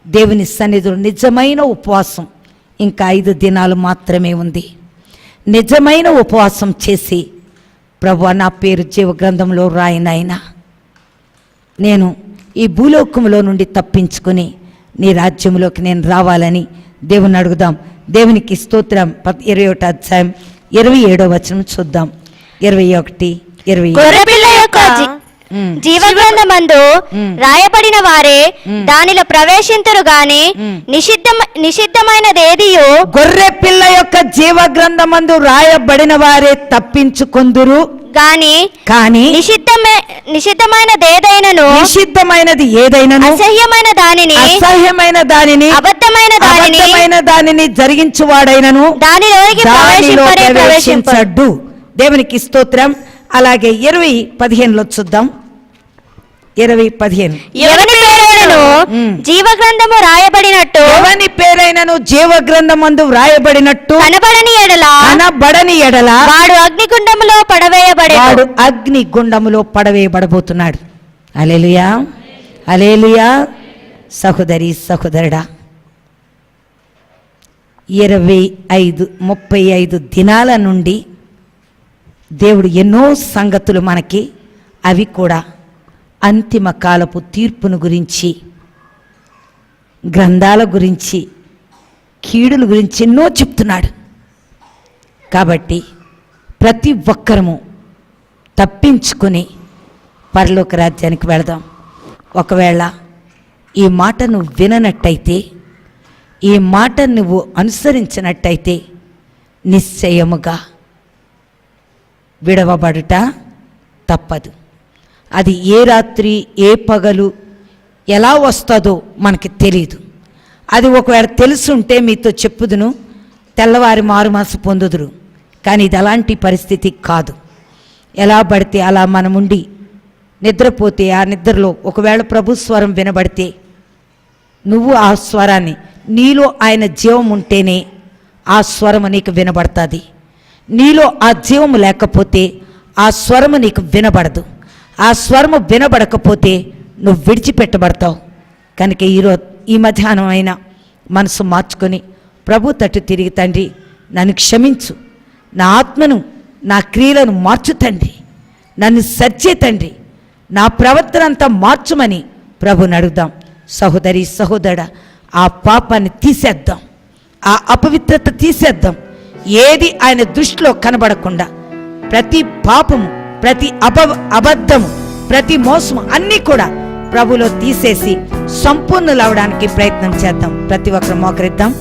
దేవుని సన్నిధిలో నిజమైన ఉపవాసం, ఇంకా 5 దినాలు మాత్రమే ఉంది. నిజమైన ఉపవాసం చేసి, ప్రభువా నా పేరు జీవ గ్రంథంలో రాయనైనా, నేను ఈ భూలోకములో నుండి తప్పించుకుని నీ రాజ్యంలోకి నేను రావాలని దేవుని అడుగుదాం. దేవునికి స్తోత్రం. 21వ అధ్యాయం 27వ వచనం చూద్దాం. 21:20. గొర్రెపిల్ల యొక్క జీవగ్రంథమందు రాయబడిన వారే దానిలో ప్రవేశింతురు గాని నిషిద్ధమైనదేదియో గొర్రె పిల్ల యొక్క జీవ గ్రంథమందు రాయబడిన వారే తప్పించుకొందురు కానీ నిషిద్ధమైనది ఏదైనను అసహ్యమైన దానిని అబద్ధమైన దానిని జరిగించువాడైనను దానిలోకి ప్రవేశించడు. దేవునికి స్తోత్రం. అలాగే 20:15 చూద్దాం. 20:15. ఎవని పేరైనను జీవగ్రంథము రాయబడినట్టు జీవగ్రంథమందు రాయబడినట్టు కనబడని ఎడల వాడు అగ్నిగుండములో పడవేయబడబోతున్నాడు. హల్లెలూయా, హల్లెలూయా. సహోదరి సహోదరుడా, 35 దినాల నుండి దేవుడు ఎన్నో సంగతులు మనకి, అవి కూడా అంతిమ కాలపు తీర్పును గురించి, గ్రంథాల గురించి, కీడుల గురించి ఎన్నో చెప్తున్నాడు. కాబట్టి ప్రతి ఒక్కరము తప్పించుకొని పరలోక రాజ్యానికి వెళదాం. ఒకవేళ ఈ మాట నువ్వు విననట్టయితే, ఈ మాట నువ్వు అనుసరించినట్టయితే నిశ్చయముగా విడవబడుట తప్పదు. అది ఏ రాత్రి ఏ పగలు ఎలా వస్తుందో మనకి తెలియదు. అది ఒకవేళ తెలుసుంటే మీతో చెప్పుదును, తెల్లవారి మారుమనసు పొందుదురు. కానీ ఇది అలాంటి పరిస్థితి కాదు. ఎలా పడితే అలా మనముండి నిద్రపోతే ఆ నిద్రలో ఒకవేళ ప్రభు స్వరం వినబడితే నువ్వు ఆ స్వరాన్ని, నీలో ఆయన జీవం ఉంటేనే ఆ స్వరము నీకు వినబడుతుంది. నీలో ఆ జీవము లేకపోతే ఆ స్వరము నీకు వినబడదు. ఆ స్వరము వినబడకపోతే నువ్వు విడిచిపెట్టబడతావు. కనుక ఈ మధ్యాహ్నం అయినా మనసు మార్చుకొని ప్రభు తట్టు తిరిగి, తండ్రి నన్ను క్షమించు, నా ఆత్మను నా క్రియలను మార్చు తండ్రి, నన్ను సరిచే తండ్రి, నా ప్రవర్తన అంతా మార్చుమని ప్రభుని అడుగుదాం. సహోదరి సహోదరుడా, ఆ పాపాన్ని తీసేద్దాం, ఆ అపవిత్రత తీసేద్దాం. ఏది ఆయన దృష్టిలో కనబడకుండా ప్రతి పాపము, ప్రతి అబద్ధము, ప్రతి మోసము అన్నీ కూడా ప్రభులో తీసేసి సంపూర్ణులు అవడానికి ప్రయత్నం చేద్దాం. ప్రతి ఒక్కరు మోకరిద్దాం.